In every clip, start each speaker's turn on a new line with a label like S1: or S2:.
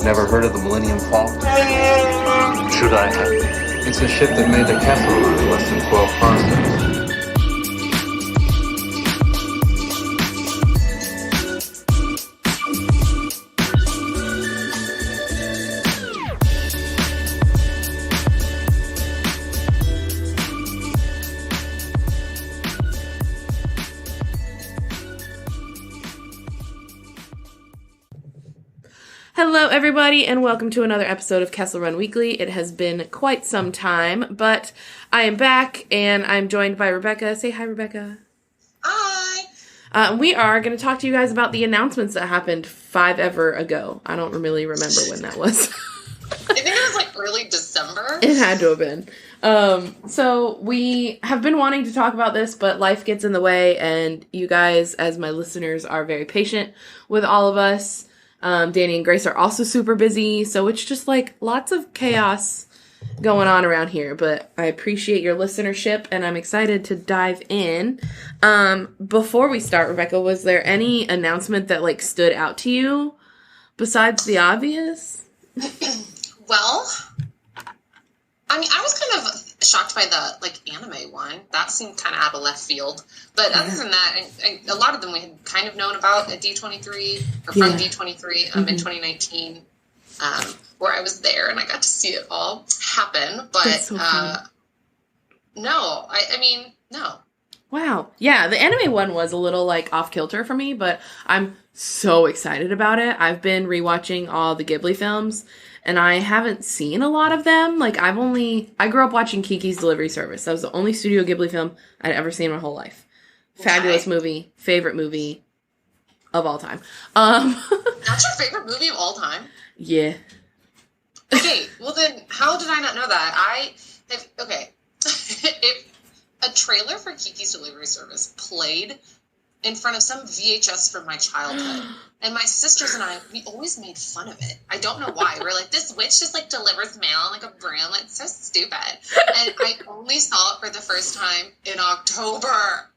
S1: Never heard of the Millennium Falcon? Should I have? It's a ship that made the Kessel Run in less than 12 parsecs.
S2: Hello, everybody, and welcome to another episode of Kessel Run Weekly. It has been quite some time, but I am back, and I'm joined by Rebecca. Say hi, Rebecca.
S3: Hi.
S2: We are going to talk to you guys about the announcements that happened 5 ever ago. I don't really remember when that was.
S3: I think it was like early December.
S2: It had to have been. So we have been wanting to talk about this, but life gets in the way, and you guys, as my listeners, are very patient with all of us. Danny and Grace are also super busy, so it's just like lots of chaos going on around here, but I appreciate your listenership and I'm excited to dive in. Before we start, Rebecca, was there any announcement that like stood out to you besides the obvious?
S3: Well, I mean, I was kind of shocked by the like anime one. That seemed kind of out of left field. But other than that, a lot of them we had kind of known about at D23 or from D23 in 2019, where I was there and I got to see it all happen. But
S2: so
S3: no, I mean, no.
S2: Wow. Yeah, the anime one was a little like off kilter for me, but I'm so excited about it. I've been rewatching all the Ghibli films and I haven't seen a lot of them. Like I grew up watching Kiki's Delivery Service. That was the only Studio Ghibli film I'd ever seen in my whole life. Fabulous movie, favorite movie of all time.
S3: That's your favorite movie of all time?
S2: Yeah.
S3: Okay, well then, how did I not know that? If a trailer for Kiki's Delivery Service played in front of some VHS from my childhood, and my sisters and I, we always made fun of it. I don't know why. We're like, this witch just like delivers mail on like a broom. Like, it's so stupid. And I only saw it for the first time in October.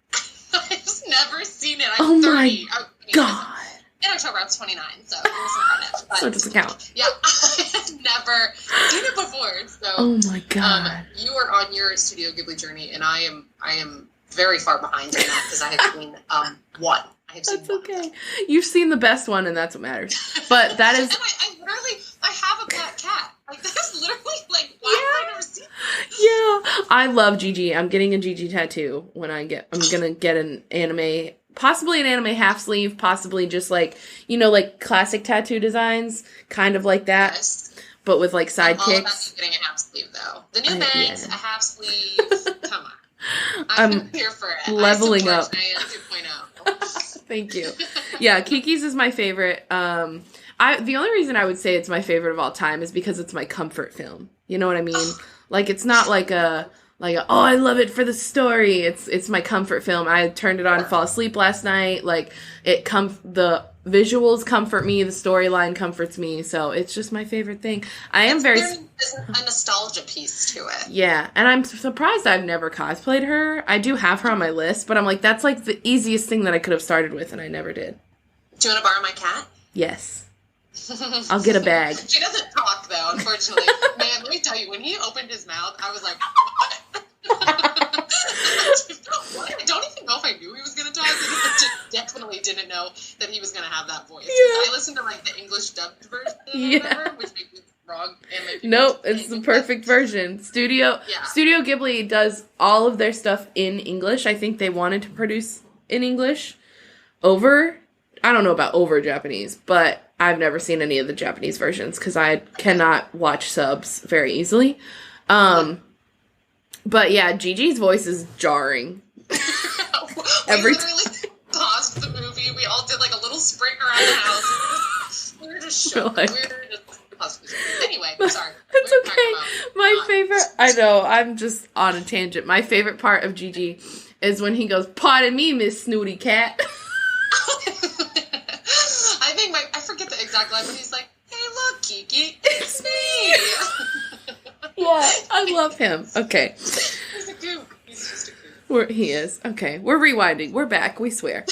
S3: I've just never seen it. I'm 30.
S2: My God.
S3: In October, I was 29, so it wasn't credit. But
S2: so it doesn't count.
S3: Yeah, I had never seen it before. So,
S2: oh my God.
S3: You are on your Studio Ghibli journey, and I am very far behind in that because I have seen one.
S2: That's okay. You've seen the best one, and that's what matters. But that is.
S3: And I have a black cat. Like that's literally like why have I never seen it?
S2: Yeah, I love Gigi. I'm getting a Gigi tattoo when I'm gonna get an anime, possibly an anime half sleeve, possibly just like, you know, like classic tattoo designs, kind of like that,
S3: yes.
S2: But with like sidekicks.
S3: I'm all about you getting a half sleeve though. The new bangs, a half sleeve. Come on, I'm here for it.
S2: Leveling up.
S3: Cheyenne 2.0.
S2: Thank you. Yeah, Kiki's is my favorite. The only reason I would say it's my favorite of all time is because it's my comfort film. You know what I mean? Like it's not like a oh, I love it for the story. It's my comfort film. I turned it on and fall asleep last night. Like the visuals comfort me, the storyline comforts me. So it's just my favorite thing. There's
S3: a nostalgia piece to it.
S2: Yeah, and I'm surprised I've never cosplayed her. I do have her on my list, but I'm like, that's like the easiest thing that I could have started with, and I never did.
S3: Do you want to borrow my cat?
S2: Yes. I'll get a bag.
S3: She doesn't talk, though, unfortunately. Man, let me tell you, when he opened his mouth, I was like, what? I don't even know if I knew he was going to talk, because I definitely didn't know that he was going to have that voice. Yeah. I listened to, like, the English dubbed version, which may be wrong.
S2: Nope, it's the perfect version. Studio Ghibli does all of their stuff in English. I think they wanted to produce in English I don't know about over Japanese, but I've never seen any of the Japanese versions because I cannot watch subs very easily. But yeah, Gigi's voice is jarring.
S3: Literally paused the movie. We all did like a little sprint around the house. We were just shook. Anyway, sorry.
S2: It's okay. My favorite, I know, I'm just on a tangent. My favorite part of Gigi is when he goes, "Pardon me, Miss Snooty Cat."
S3: I forget the exact line, but he's like, "Hey, look, Kiki, it's me."
S2: Yeah, I love him. Okay.
S3: He's a goop. He's just a goop.
S2: He is. Okay, we're rewinding. We're back. We swear.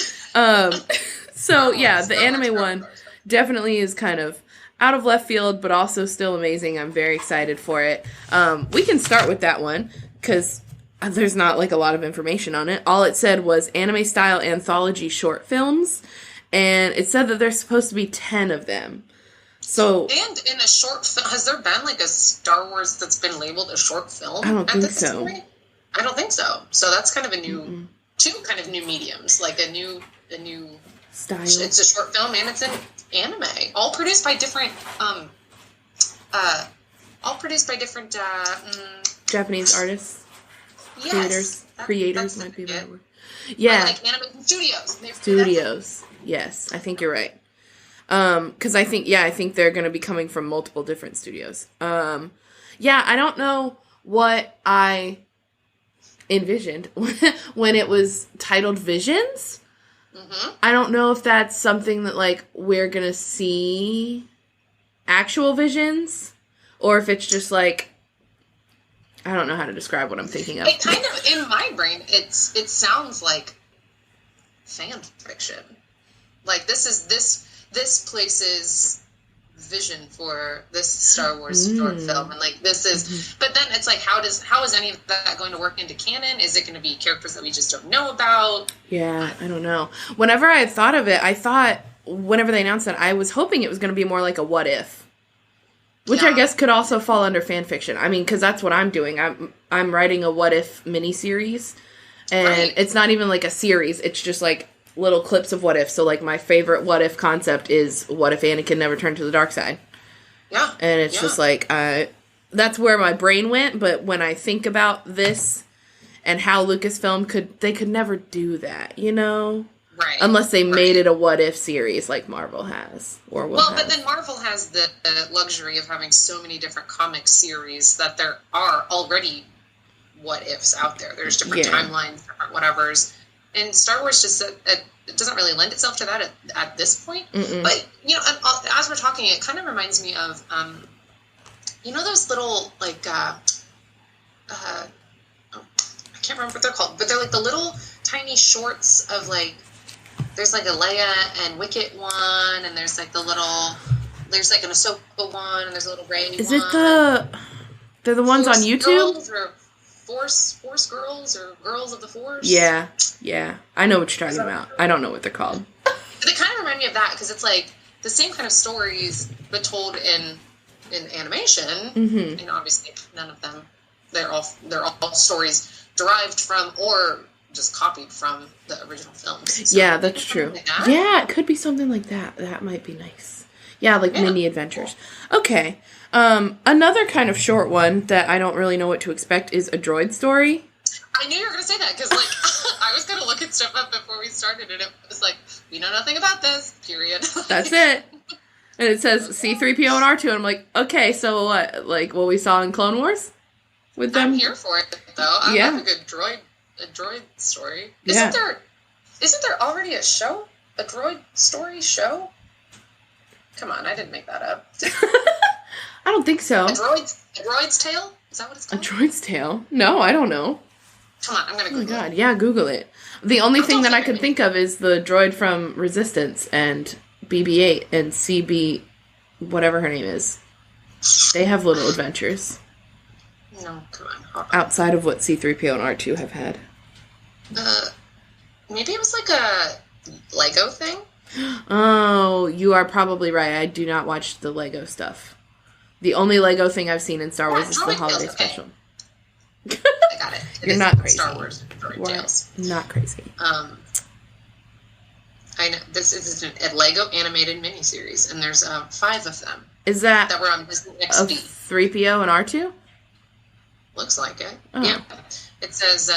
S2: So yeah, the anime one. definitely is kind of out of left field, but also still amazing. I'm very excited for it. We can start with that one, because there's not like a lot of information on it. All it said was anime-style anthology short films, and it said that there's supposed to be 10 of them. So,
S3: and in a short film, has there been like a Star Wars that's been labeled a short film?
S2: I don't think so.
S3: I don't think so. So that's kind of a new, two kind of new mediums, like a new
S2: style.
S3: It's a short film and it's an anime, all produced by different,
S2: Japanese artists.
S3: Yes,
S2: Creators might be a better word. Yeah.
S3: Like animation studios.
S2: Studios. Yes, I think you're right. Because I think they're going to be coming from multiple different studios. I don't know what I envisioned when it was titled Visions. Mm-hmm. I don't know if that's something that, like, we're going to see actual visions, or if it's just, like, I don't know how to describe what I'm thinking of.
S3: It kind of, in my brain, it sounds like fan fiction. Like, this place's vision for this Star Wars short film, and like this is, but then it's like, how is any of that going to work into canon? Is it going to be characters that we just don't know about?
S2: Yeah, I don't know. Whenever I thought of it, I thought whenever they announced it, I was hoping it was going to be more like a what if, which I guess could also fall under fan fiction. I mean, because that's what I'm doing. I'm writing a what if miniseries, and it's not even like a series. It's just like little clips of what if. So, like, my favorite what if concept is, what if Anakin never turned to the dark side?
S3: Yeah.
S2: And it's just like, that's where my brain went, but when I think about this and how Lucasfilm could never do that, you know?
S3: Right.
S2: Unless they made it a what if series like Marvel has, or will have.
S3: But then Marvel has the luxury of having so many different comic series that there are already what ifs out there. There's different timelines, different whatevers. And Star Wars just it doesn't really lend itself to that at this point. Mm-mm. But, you know, as we're talking, it kind of reminds me of, you know, those little, like, I can't remember what they're called, but they're like the little tiny shorts of, like, there's like a Leia and Wicket one, and there's like there's like an Ahsoka one, and there's a little Rey one.
S2: Is it they're the ones on YouTube?
S3: Force Girls, or Girls of the Force?
S2: Yeah. I know what you're talking about. I don't know what they're called.
S3: They kind of remind me of that, because it's like the same kind of stories, but told in animation. Mm-hmm. And obviously, none of them, they're all stories derived from or just copied from the original films. So
S2: yeah, that's true. Like that. Yeah, it could be something like that. That might be nice. Yeah, like mini adventures. Cool. Okay. Another kind of short one that I don't really know what to expect is a droid story.
S3: I knew you were going to say that, because, like, I was going to look at stuff up before we started, and it was like, we know nothing about this, period.
S2: That's it. And it says C-3PO and R2, and I'm like, okay, so what? Like what we saw in Clone Wars with them?
S3: I'm here for it, though. I love a good droid story. Isn't there already a show? A droid story show? Come on, I didn't make that up.
S2: I don't think so.
S3: A droid's tale? Is that what it's called?
S2: A droid's tale? No, I don't know.
S3: Come on, I'm going to Google it. Oh, my God.
S2: Yeah, Google it. The only thing that I could think of is the droid from Resistance and BB-8 and CB, whatever her name is. They have little adventures.
S3: No, come on.
S2: Outside of what C-3PO and R2 have had.
S3: Maybe it was like a Lego thing?
S2: Oh, you are probably right. I do not watch the Lego stuff. The only Lego thing I've seen in Star Wars is the holiday special.
S3: I got it.
S2: You're not crazy.
S3: Star Wars Droid Tales.
S2: Not crazy.
S3: I know this is a Lego animated miniseries, and there's 5 of them.
S2: Is that
S3: were on Disney XD?
S2: 3PO and R2? Looks
S3: like it. Oh. Yeah. It says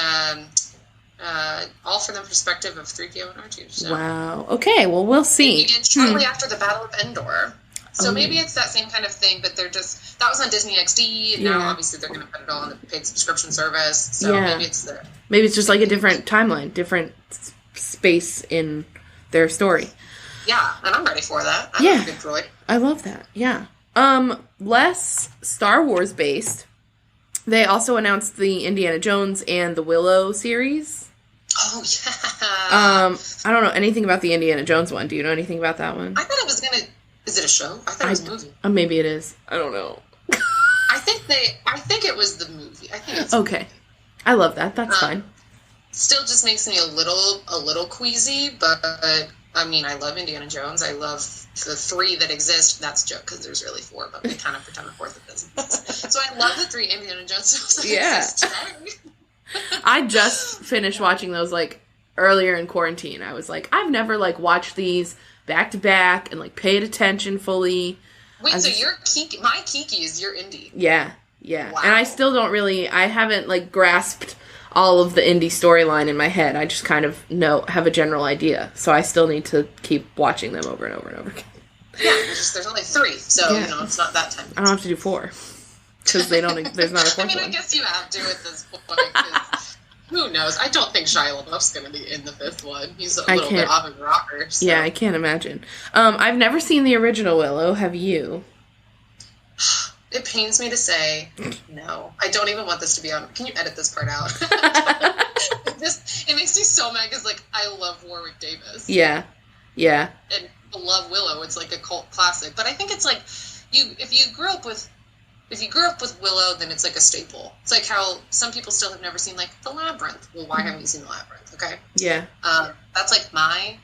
S3: all from the perspective of 3PO and R2. So.
S2: Wow. Okay, well, we'll see.
S3: It began shortly after the Battle of Endor. So maybe it's that same kind of thing, but they're just, that was on Disney XD, and now obviously they're going to put it all on the paid subscription service, so maybe it's there.
S2: Maybe it's just like a different timeline, different space in their story.
S3: Yeah, and I'm ready for that. I love a good droid.
S2: I love that, yeah. Less Star Wars based, they also announced the Indiana Jones and the Willow series.
S3: Oh, yeah.
S2: I don't know anything about the Indiana Jones one. Do you know anything about that one?
S3: I thought it was going to Is it a show? I thought it was a movie.
S2: Maybe it is. I don't know.
S3: I think it was the movie. I think it's
S2: okay. I love that. That's fine.
S3: Still just makes me a little queasy, but I mean, I love Indiana Jones. I love the 3 that exist. That's a joke because there's really 4, but we kind of pretend the 4th it doesn't exist. So I love the 3 Indiana Jones films that exist today.
S2: I just finished watching those like earlier in quarantine. I was like, I've never like watched these back to back and like paid attention fully.
S3: Wait, so you're Kiki? My Kiki is your indie?
S2: Yeah.
S3: Wow.
S2: And I still don't really. I haven't like grasped all of the indie storyline in my head. I just kind of have a general idea. So I still need to keep watching them over and over and over again.
S3: Yeah, there's only 3, so it's not that time.
S2: I don't have to do 4 because there's not a 4th
S3: I mean,
S2: one.
S3: I guess you have to at this point. 'Cause who knows? I don't think Shia LaBeouf's going to be in the 5th one. He's a little bit off of a rocker. So.
S2: Yeah, I can't imagine. I've never seen the original Willow. Have you?
S3: It pains me to say no. I don't even want this to be on. Can you edit this part out? It makes me so mad because, like, I love Warwick Davis.
S2: Yeah.
S3: And I love Willow. It's like a cult classic. But I think it's like if you grew up with Willow, then it's like a staple. It's like how some people still have never seen like The Labyrinth. Well, why haven't you seen The Labyrinth? Okay.
S2: Yeah.
S3: That's like my.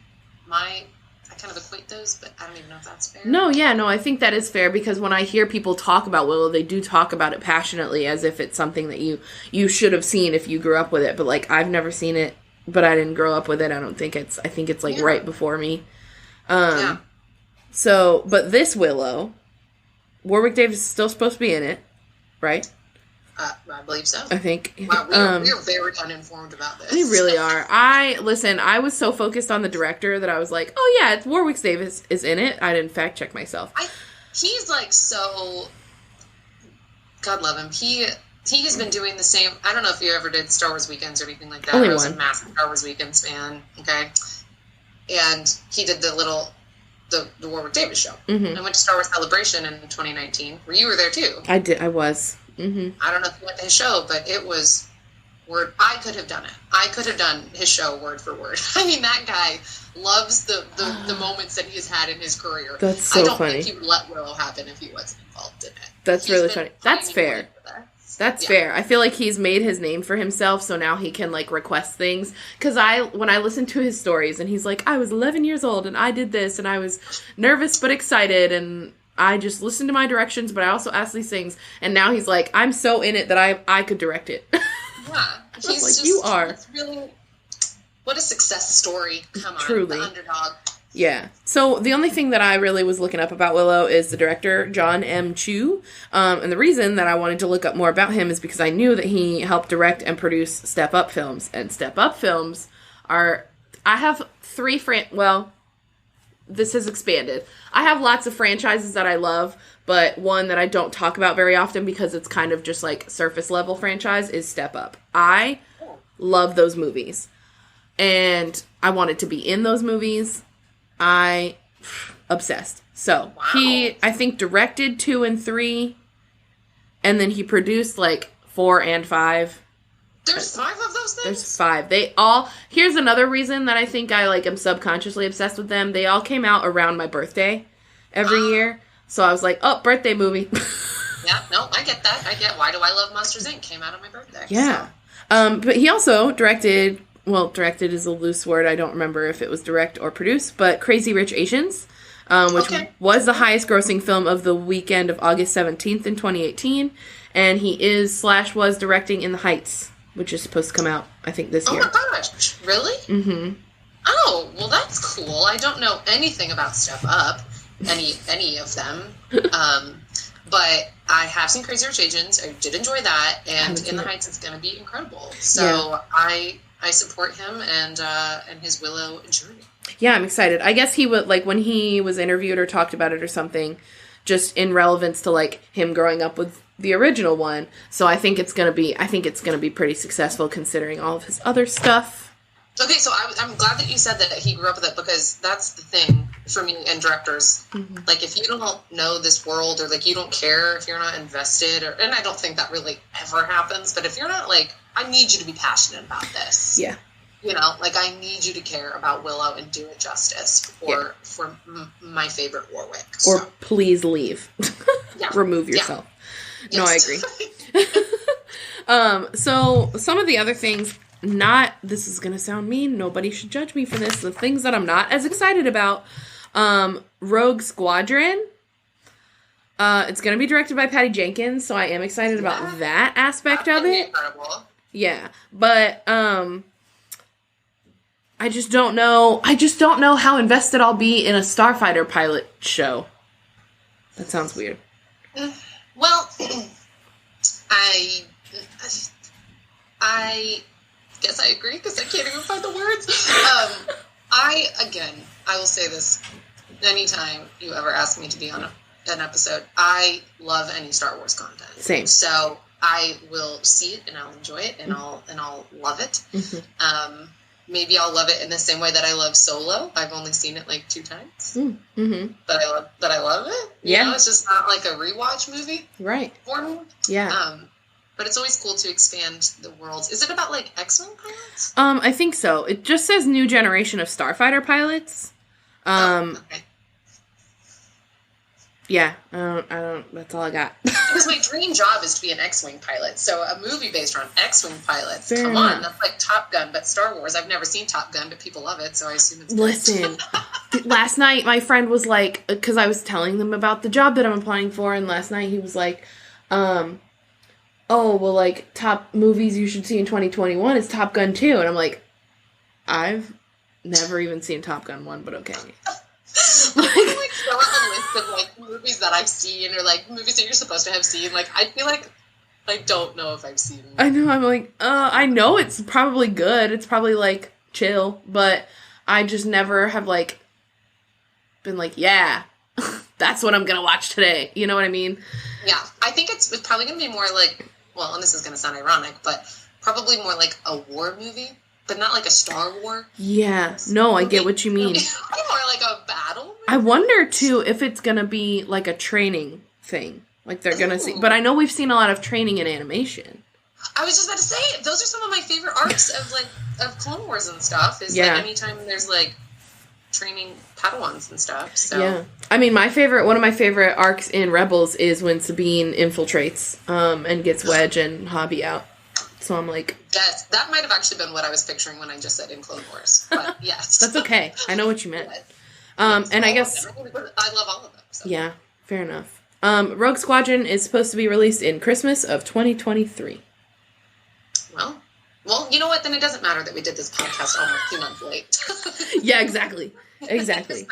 S3: I kind of equate those, but I don't even know if that's fair.
S2: No, I think that is fair because when I hear people talk about Willow, they do talk about it passionately as if it's something that you should have seen if you grew up with it. But like I've never seen it, but I didn't grow up with it. I think it's like right before me. So, but this Willow, Warwick Davis is still supposed to be in it, right?
S3: I believe so.
S2: I think.
S3: Wow, we're very uninformed about this.
S2: We really are. I was so focused on the director that I was like, oh yeah, it's Warwick Davis is in it. I didn't fact check myself.
S3: He's like so, God love him. He has been doing the same. I don't know if you ever did Star Wars Weekends or anything like that.
S2: Only
S3: I was
S2: one.
S3: a massive Star Wars Weekends fan. Okay. And he did the Warwick Davis show.
S2: Mm-hmm.
S3: I went to Star Wars Celebration in 2019, where you were there too.
S2: I did. I was. Mm-hmm.
S3: I don't know if you went to his show, but it was word. I could have done it. I could have done his show word for word. I mean, that guy loves the moments that he has had in his career.
S2: That's so funny.
S3: I don't think he would let Willow happen if he wasn't involved in it.
S2: That's really funny. That's fair. That's fair. I feel like he's made his name for himself, so now he can, like, request things. Because when I listen to his stories, and he's like, I was 11 years old, and I did this, and I was nervous but excited, and I just listened to my directions, but I also asked these things. And now he's like, I'm so in it that I could direct it.
S3: Yeah. He's
S2: like,
S3: just,
S2: you are.
S3: It's really, what a success story. Come on.
S2: Truly.
S3: The underdog.
S2: Yeah. So the only thing that I really was looking up about Willow is the director, John M. Chu. And the reason that I wanted to look up more about him is because I knew that he helped direct and produce Step Up films. And Step Up films are... I have 3 this has expanded. I have lots of franchises that I love, but one that I don't talk about very often because it's kind of just like surface level franchise is Step Up. I love those movies. And I wanted to be in those movies. Obsessed. So,
S3: wow.
S2: He, I think, directed 2 and 3, and then he produced, 4 and 5.
S3: There's 5 of those things?
S2: There's 5. Here's another reason that I think I, am subconsciously obsessed with them. They all came out around my birthday every year, so I was like, oh, birthday movie.
S3: Yeah, no, I get that. I get Why Do I Love Monsters, Inc. came out on my birthday.
S2: Yeah. So. But he also directed... Well, directed is a loose word. I don't remember if it was direct or produced, but Crazy Rich Asians, which was the highest grossing film of the weekend of August 17th in 2018. And he was directing In the Heights, which is supposed to come out, I think, this year.
S3: Oh my gosh. Really?
S2: Mm-hmm.
S3: Oh, well, that's cool. I don't know anything about Step Up, any of them. But I have seen Crazy Rich Asians. I did enjoy that. And In the Heights is going to be incredible. So I support him and his Willow journey.
S2: Yeah, I'm excited. I guess he would, when he was interviewed or talked about it or something, just in relevance to, him growing up with the original one. So I think it's going to be pretty successful considering all of his other stuff.
S3: Okay, so I'm glad that you said that he grew up with it because that's the thing for me and directors. Mm-hmm. If you don't know this world or, you don't care, if you're not invested, and I don't think that really ever happens, but if you're not, I need you to be passionate about this.
S2: Yeah.
S3: You know, like, I need you to care about Willow and do it justice for my favorite Warwick.
S2: Or
S3: so.
S2: please leave.
S3: Yeah.
S2: Remove yourself.
S3: Yeah.
S2: No, I agree. So some of the other things, this is going to sound mean. Nobody should judge me for this. The things that I'm not as excited about, Rogue Squadron. It's going to be directed by Patty Jenkins, so I am excited about that aspect of it.
S3: Incredible.
S2: Yeah, but I just don't know. I just don't know how invested I'll be in a Starfighter pilot show. That sounds weird.
S3: Well, I guess I agree because I can't even find the words. I will say this: anytime you ever ask me to be on an episode, I love any Star Wars content.
S2: Same.
S3: So I will see it and I'll enjoy it and I'll love it.
S2: Mm-hmm.
S3: Maybe I'll love it in the same way that I love Solo. I've only seen it like 2 times,
S2: mm-hmm.
S3: but I love it. You know, it's just not like a rewatch movie,
S2: right?
S3: For me,
S2: yeah.
S3: But it's always cool to expand the worlds. Is it about like X-Wing pilots?
S2: I think so. It just says new generation of Starfighter pilots.
S3: Okay.
S2: Yeah, I don't, that's all I got.
S3: Because my dream job is to be an X-Wing pilot. So a movie based on X-Wing pilots. Come on, that's like Top Gun, but Star Wars. I've never seen Top Gun, but people love it, so I assume it's good.
S2: Listen, last night my friend was like, because I was telling them about the job that I'm applying for, and last night he was like, oh, well, like, top movies you should see in 2021 is Top Gun 2. And I'm like, I've never even seen Top Gun 1, but okay.
S3: I'm like so on a list of like movies that I've seen or like movies that you're supposed to have seen. Like I feel like I don't know if I've seen them.
S2: I know. I'm like, I know it's probably good. It's probably like chill, but I just never have like been like, yeah, that's what I'm gonna watch today. You know what I mean?
S3: Yeah, I think it's probably gonna be more like, well, and this is gonna sound ironic, but probably more like a war movie. But not like a Star Wars.
S2: Yeah. No, I get what you mean.
S3: More like a battle movie.
S2: I wonder, too, if it's going to be like a training thing. Like they're going to see. But I know we've seen a lot of training in animation.
S3: I was just about to say, those are some of my favorite arcs of Clone Wars and stuff. Is like anytime there's like training Padawans and stuff. So. Yeah.
S2: I mean, one of my favorite arcs in Rebels is when Sabine infiltrates and gets Wedge and Hobby out. So I'm like...
S3: Yes, that might have actually been what I was picturing when I just said in Clone Wars. But yes.
S2: That's okay. I know what you meant. And I guess...
S3: I love all of them. So.
S2: Yeah, fair enough. Rogue Squadron is supposed to be released in Christmas of 2023.
S3: Well, you know what? Then it doesn't matter that we did this podcast almost 2 months late.
S2: Yeah, exactly. Exactly.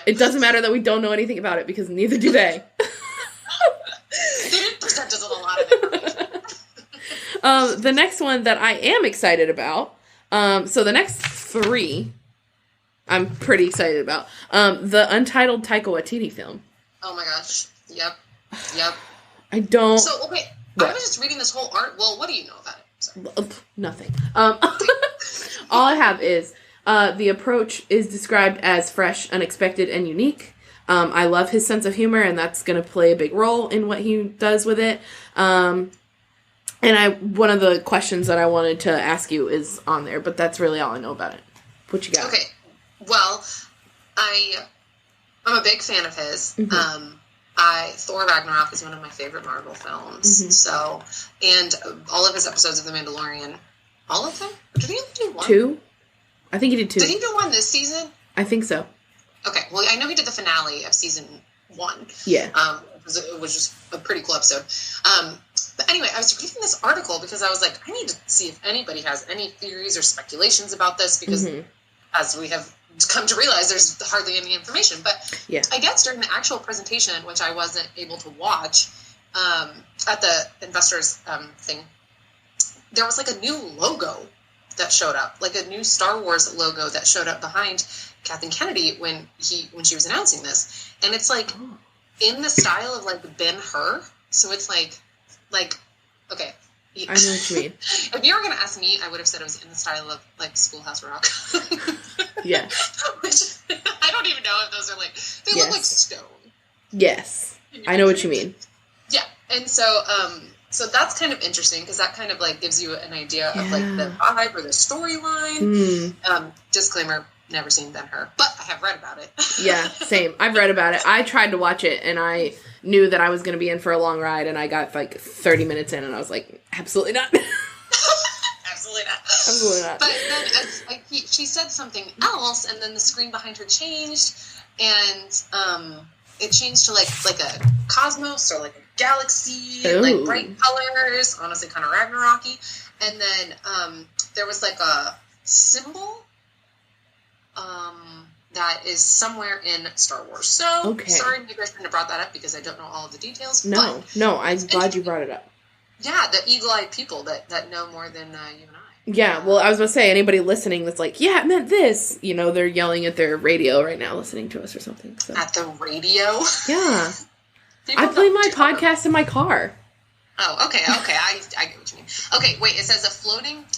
S2: It doesn't matter that we don't know anything about it because neither do they.
S3: They didn't present us with a lot of information.
S2: The next one that I am excited about, so the next 3, I'm pretty excited about, the untitled Taika Waititi film.
S3: Oh my gosh. Yep.
S2: I don't...
S3: So, okay, I was just reading this whole art. Well, what do you know about it? Sorry.
S2: Nothing. All I have is, the approach is described as fresh, unexpected, and unique. I love his sense of humor, and that's going to play a big role in what he does with it. And one of the questions that I wanted to ask you is on there, but that's really all I know about it. What you got?
S3: Okay. Well, I'm a big fan of his.
S2: Mm-hmm.
S3: Thor Ragnarok is one of my favorite Marvel films. Mm-hmm. So, and all of his episodes of The Mandalorian, all of them? Or did he only do 1?
S2: 2? I think he did 2.
S3: Did he do 1 this season?
S2: I think so.
S3: Okay. Well, I know he did the finale of season 1.
S2: Yeah.
S3: It was just a pretty cool episode. But anyway, I was reading this article because I was like, I need to see if anybody has any theories or speculations about this because as we have come to realize, there's hardly any information. But I guess during the actual presentation, which I wasn't able to watch at the investors thing, there was like a new logo that showed up, like a new Star Wars logo that showed up behind Kathleen Kennedy when she was announcing this. And it's like in the style of like Ben-Hur. So it's like, okay.
S2: I know what you mean.
S3: If you were going to ask me, I would have said it was in the style of, like, Schoolhouse Rock.
S2: Yeah.
S3: Which, I don't even know if those are, like, they look like stone.
S2: Yes. I know what you mean.
S3: Yeah. And so, So that's kind of interesting because that kind of like gives you an idea of like the vibe or the storyline. Disclaimer, never seen Ben-Hur, but I have read about it.
S2: Yeah, same. I've read about it. I tried to watch it and I knew that I was going to be in for a long ride and I got like 30 minutes in and I was like, absolutely not.
S3: Absolutely not.
S2: Absolutely not.
S3: But then she said something else and then the screen behind her changed and it changed to like a cosmos or like a galaxy,
S2: Ooh.
S3: like bright colors, honestly kind of Ragnarok-y. And then there was like a symbol that is somewhere in Star Wars. So, sorry, maybe I shouldn't have brought that up because I don't know all of the details.
S2: No, I'm glad you brought it up.
S3: Yeah, the eagle-eyed people that know more than you and I.
S2: Yeah, well, I was going to say, anybody listening that's like, yeah, it meant this, you know, they're yelling at their radio right now listening to us or something. So.
S3: At the radio?
S2: Yeah. I play my podcast in my car.
S3: Oh, okay, I get what you mean. Okay, wait, it says I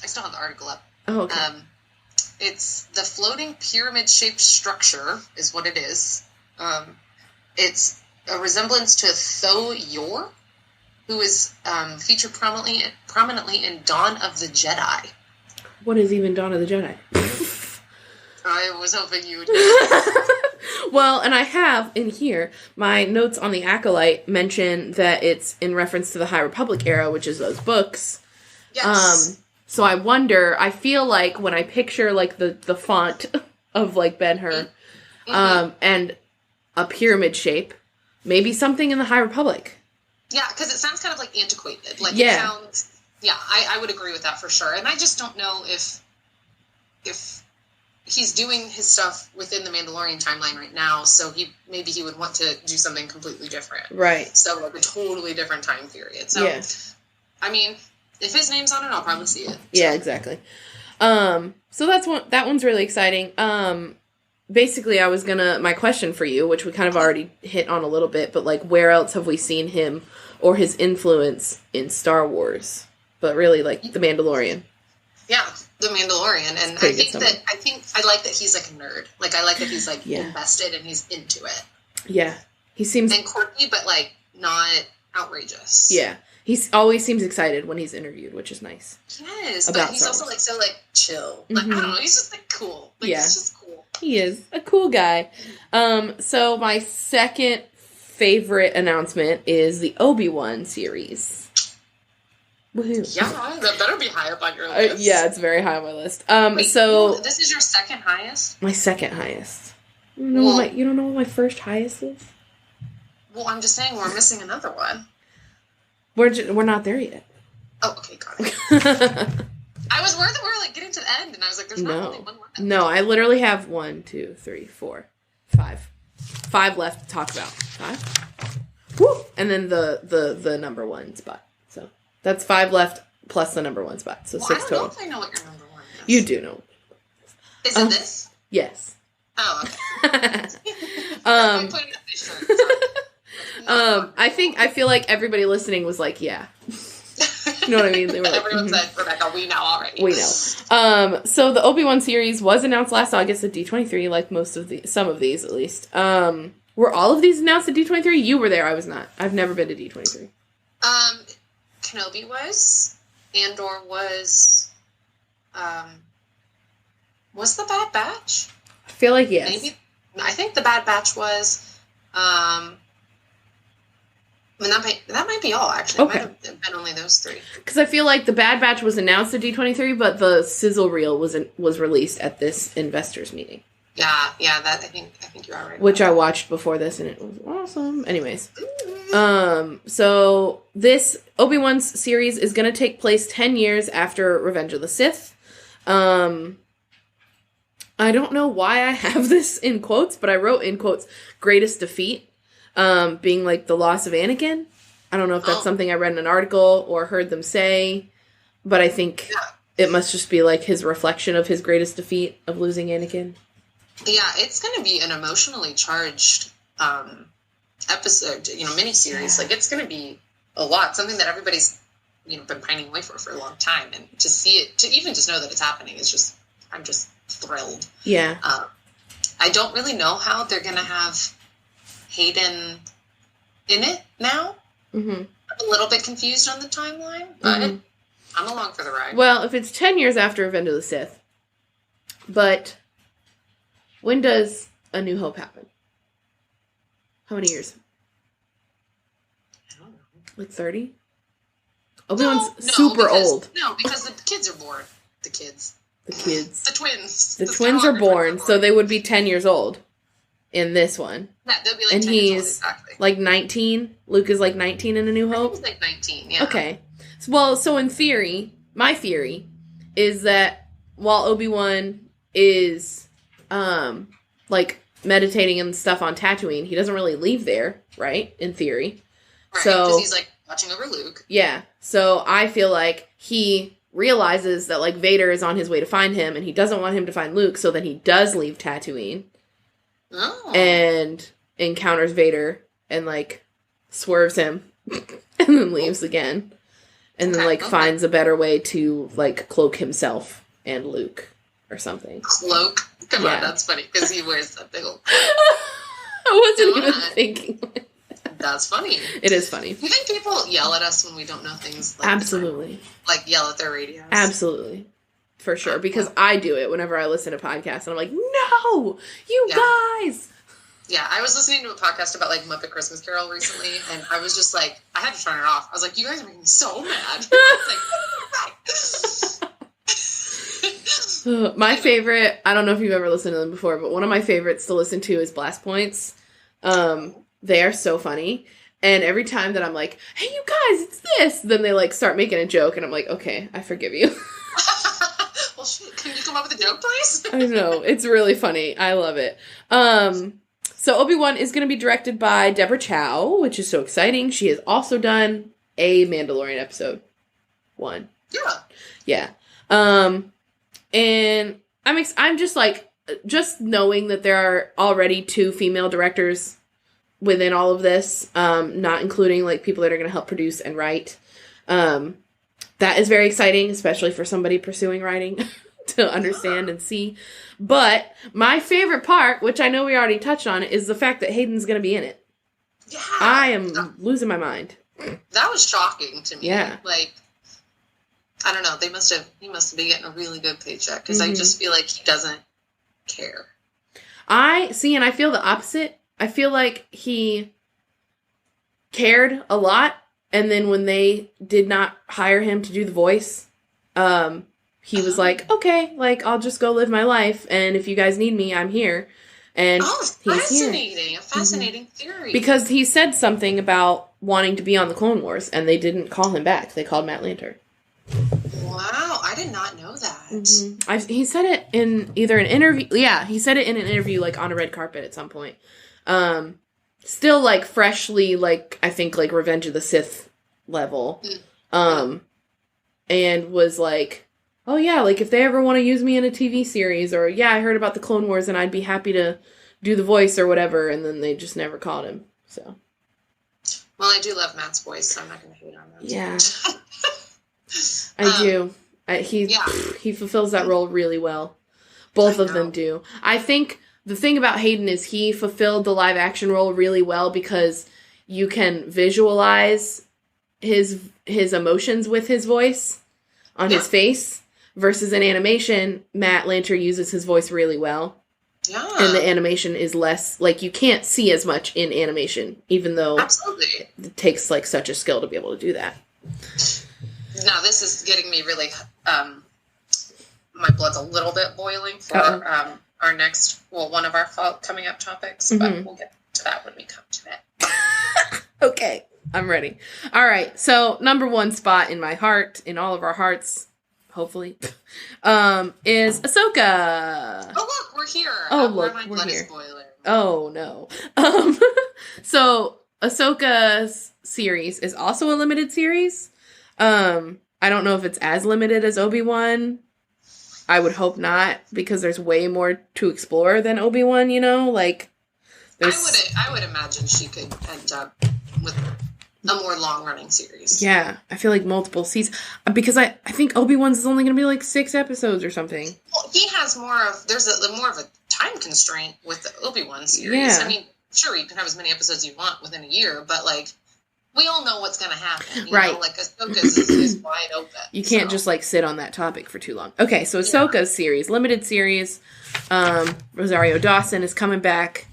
S3: still have the article up.
S2: Oh, okay.
S3: It's the floating pyramid-shaped structure is what it is. It's a resemblance to Tho-Yor, who is featured prominently in Dawn of the Jedi.
S2: What is even Dawn of the Jedi?
S3: I was hoping you would know.
S2: Well, and I have in here, my notes on the Acolyte mention that it's in reference to the High Republic era, which is those books.
S3: Yes.
S2: So I wonder, I feel like when I picture like the font of like Ben-Hur, and a pyramid shape, maybe something in the High Republic.
S3: Yeah, because it sounds kind of like antiquated. Like it sounds, I would agree with that for sure. And I just don't know if he's doing his stuff within the Mandalorian timeline right now, so maybe he would want to do something completely different.
S2: Right.
S3: So like a totally different time period. So, I mean, if his name's on it, I'll probably see it. So.
S2: Yeah, exactly. So that one's really exciting. Basically, my question for you, which we kind of already hit on a little bit, but like, where else have we seen him or his influence in Star Wars? But really, like, The Mandalorian.
S3: Yeah, The Mandalorian. And I like that he's like a nerd. Like, I like that he's like invested and he's into it. Yeah. He seems... And quirky, but like, not outrageous.
S2: Yeah. He always seems excited when he's interviewed, which is nice.
S3: Yes, but he's also like so like chill. Like, I don't know, he's just like cool. Like, he's just cool.
S2: He is a cool guy. So my second favorite announcement is the Obi-Wan series. Woohoo.
S3: Yeah, that better be high up on your list.
S2: Yeah, it's very high on my list. Wait,
S3: this is your second highest?
S2: My second highest. You don't know what my first highest is?
S3: Well, I'm just saying we're missing another one.
S2: We're not there yet.
S3: Oh, okay, got it. I was worried that we were like getting to the end, and I was like, "There's not only one left."
S2: No, I literally have 1, 2, 3, 4, 5. 5 left to talk about. 5. Woo! And then the number 1 spot. So that's 5 left plus the number 1 spot. So 6 total.
S3: I don't know if I know what your number 1 is.
S2: You do know.
S3: Is it this?
S2: Yes.
S3: Oh, okay. I'm putting up this shirt.
S2: I feel like everybody listening was like, yeah. You know what I mean? They were like,
S3: everyone said, Rebecca, we know already.
S2: We know. So the Obi-Wan series was announced last August at D23, like some of these at least. Were all of these announced at D23? You were there, I was not. I've never been to D23.
S3: Kenobi was. Andor was. Was the Bad Batch?
S2: I feel like yes.
S3: Maybe. I think the Bad Batch was. I mean, that might be all, actually.
S2: Okay.
S3: It might have been only those 3.
S2: Because I feel like the Bad Batch was announced at D23, but the sizzle reel was released at this investors meeting.
S3: Yeah, I think you're right.
S2: Which I watched before this, and it was awesome. Anyways. So this Obi-Wan's series is going to take place 10 years after Revenge of the Sith. I don't know why I have this in quotes, but I wrote in quotes, greatest defeat. Being like the loss of Anakin. I don't know if that's something I read in an article or heard them say, but I think it must just be like his reflection of his greatest defeat of losing Anakin.
S3: Yeah, it's going to be an emotionally charged episode, miniseries. Yeah. Like, it's going to be a lot, something that everybody's been pining away for a long time, and to see it, to even just know that it's happening is I'm just thrilled.
S2: Yeah.
S3: I don't really know how they're going to have Hayden in it now. Mm-hmm. a little bit confused on the timeline, but I'm along for the ride.
S2: Well, if it's 10 years after Revenge of the Sith, but when does A New Hope happen? How many years?
S3: I don't know.
S2: Like 30? Obi-Wan's super old.
S3: No, because the kids are born. The kids.
S2: The kids.
S3: The twins.
S2: The twins are born, so they would be 10 years old in this one.
S3: Yeah, they'll be like
S2: and
S3: 10 years old,
S2: he's
S3: exactly.
S2: like 19. Luke is like 19 in A New Hope?
S3: He's like 19, yeah.
S2: Okay. Well, so in theory, my theory is that while Obi-Wan is, like, meditating and stuff on Tatooine, he doesn't really leave there, right? In theory.
S3: Right,
S2: so
S3: because he's, like, watching over Luke.
S2: Yeah. So I feel like he realizes that, like, Vader is on his way to find him, and he doesn't want him to find Luke, so then he does leave Tatooine.
S3: Oh.
S2: And encounters Vader and, like, swerves him and then leaves again. And then, like, finds a better way to, like, cloak himself and Luke or something.
S3: Cloak? Come on, that's funny, because he wears that big old...
S2: I wasn't even thinking.
S3: That's funny.
S2: It is funny.
S3: You think people yell at us when we don't know things? Like,
S2: absolutely.
S3: Like, yell at their radios?
S2: Absolutely. For sure. Because I do it whenever I listen to podcasts, and I'm like, no! You guys!
S3: Yeah, I was listening to a podcast about, like, Muppet Christmas Carol recently, and I was just like, I had to turn it off. I was like, you guys are making me so mad.
S2: My favorite, I don't know if you've ever listened to them before, but one of my favorites to listen to is Blast Points. They are so funny. And every time that I'm like, hey, you guys, it's this, then they, like, start making a joke, and I'm like, okay, I forgive you.
S3: Well, shit, can you come up with a joke, please?
S2: I know. It's really funny. I love it. So Obi-Wan is going to be directed by Deborah Chow, which is so exciting. She has also done a Mandalorian episode. 1.
S3: Yeah.
S2: And I'm just like, just knowing that there are already 2 female directors within all of this, not including, like, people that are going to help produce and write. That is very exciting, especially for somebody pursuing writing to understand and see. But my favorite part, which I know we already touched on, is the fact that Hayden's going to be in it.
S3: Yeah.
S2: I am losing my mind.
S3: That was shocking to me.
S2: Yeah.
S3: Like, I don't know. He must have been getting a really good paycheck, because I just feel like he doesn't care.
S2: I feel the opposite. I feel like he cared a lot, and then when they did not hire him to do the voice, he was like, okay, like, I'll just go live my life, and if you guys need me, I'm here. And he's here.
S3: A fascinating theory.
S2: Because he said something about wanting to be on the Clone Wars, and they didn't call him back. They called Matt Lanter.
S3: Wow, I did not know that.
S2: He said it in either an interview. Yeah, he said it in an interview, like, on a red carpet at some point. Still, like, freshly, like, I think, like, Revenge of the Sith level. And was like, oh, yeah, like, if they ever want to use me in a TV series, or, yeah, I heard about the Clone Wars, and I'd be happy to do the voice or whatever, and then they just never called him, so.
S3: Well, I do love Matt's voice, so I'm not going to hate on that.
S2: Yeah. I do. He fulfills that role really well. Both of them do. I think the thing about Hayden is he fulfilled the live action role really well because you can visualize his emotions with his voice on his face, versus in animation, Matt Lanter uses his voice really well.
S3: Yeah.
S2: And the animation is less, like, you can't see as much in animation, even though it takes, like, such a skill to be able to do that.
S3: Now, this is getting me really, my blood's a little bit boiling for our next, one of our coming up topics, but we'll get to that when we come to it.
S2: Okay, I'm ready. All right, so number 1 spot in my heart, in all of our hearts, hopefully, is Ahsoka.
S3: Oh, look, we're here.
S2: Oh, look,
S3: my
S2: we're
S3: blood
S2: here.
S3: Is boiling.
S2: Oh, no. So, Ahsoka's series is also a limited series. I don't know if it's as limited as Obi-Wan. I would hope not, because there's way more to explore than Obi-Wan, you know? Like,
S3: I would imagine she could end up with a more long-running series.
S2: Yeah, I feel like multiple seasons. Because I think Obi-Wan's is only going to be like 6 episodes or something.
S3: Well, he has there's more of a time constraint with the Obi-Wan series.
S2: Yeah.
S3: I mean, sure, you can have as many episodes you want within a year, but, like, we all know what's going to happen. You
S2: Right.
S3: know? Like, Ahsoka is wide open.
S2: You can't just, like, sit on that topic for too long. Okay, so Ahsoka's series, limited series. Rosario Dawson is coming back,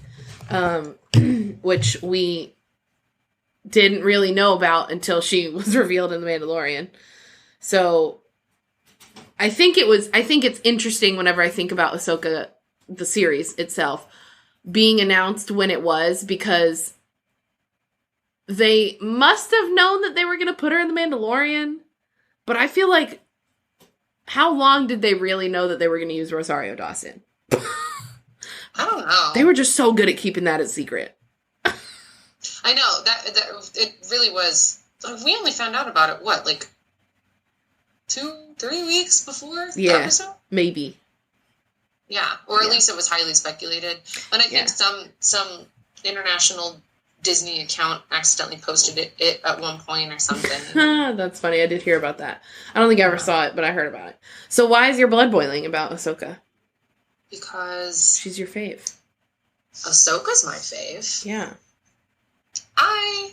S2: which we didn't really know about until she was revealed in The Mandalorian. So I think it's interesting whenever I think about Ahsoka, the series itself, being announced when it was, because they must have known that they were going to put her in The Mandalorian. But I feel like, how long did they really know that they were going to use Rosario Dawson?
S3: I don't know.
S2: They were just so good at keeping that a secret.
S3: I know that it really was. We only found out about it, what, like 2-3 weeks before the episode?
S2: Maybe.
S3: Yeah, or at least it was highly speculated. And I think some international Disney account accidentally posted it at one point or something.
S2: That's funny. I did hear about that. I don't think I ever saw it, but I heard about it. So why is your blood boiling about Ahsoka?
S3: Because
S2: she's your fave.
S3: Ahsoka's my fave.
S2: Yeah.
S3: I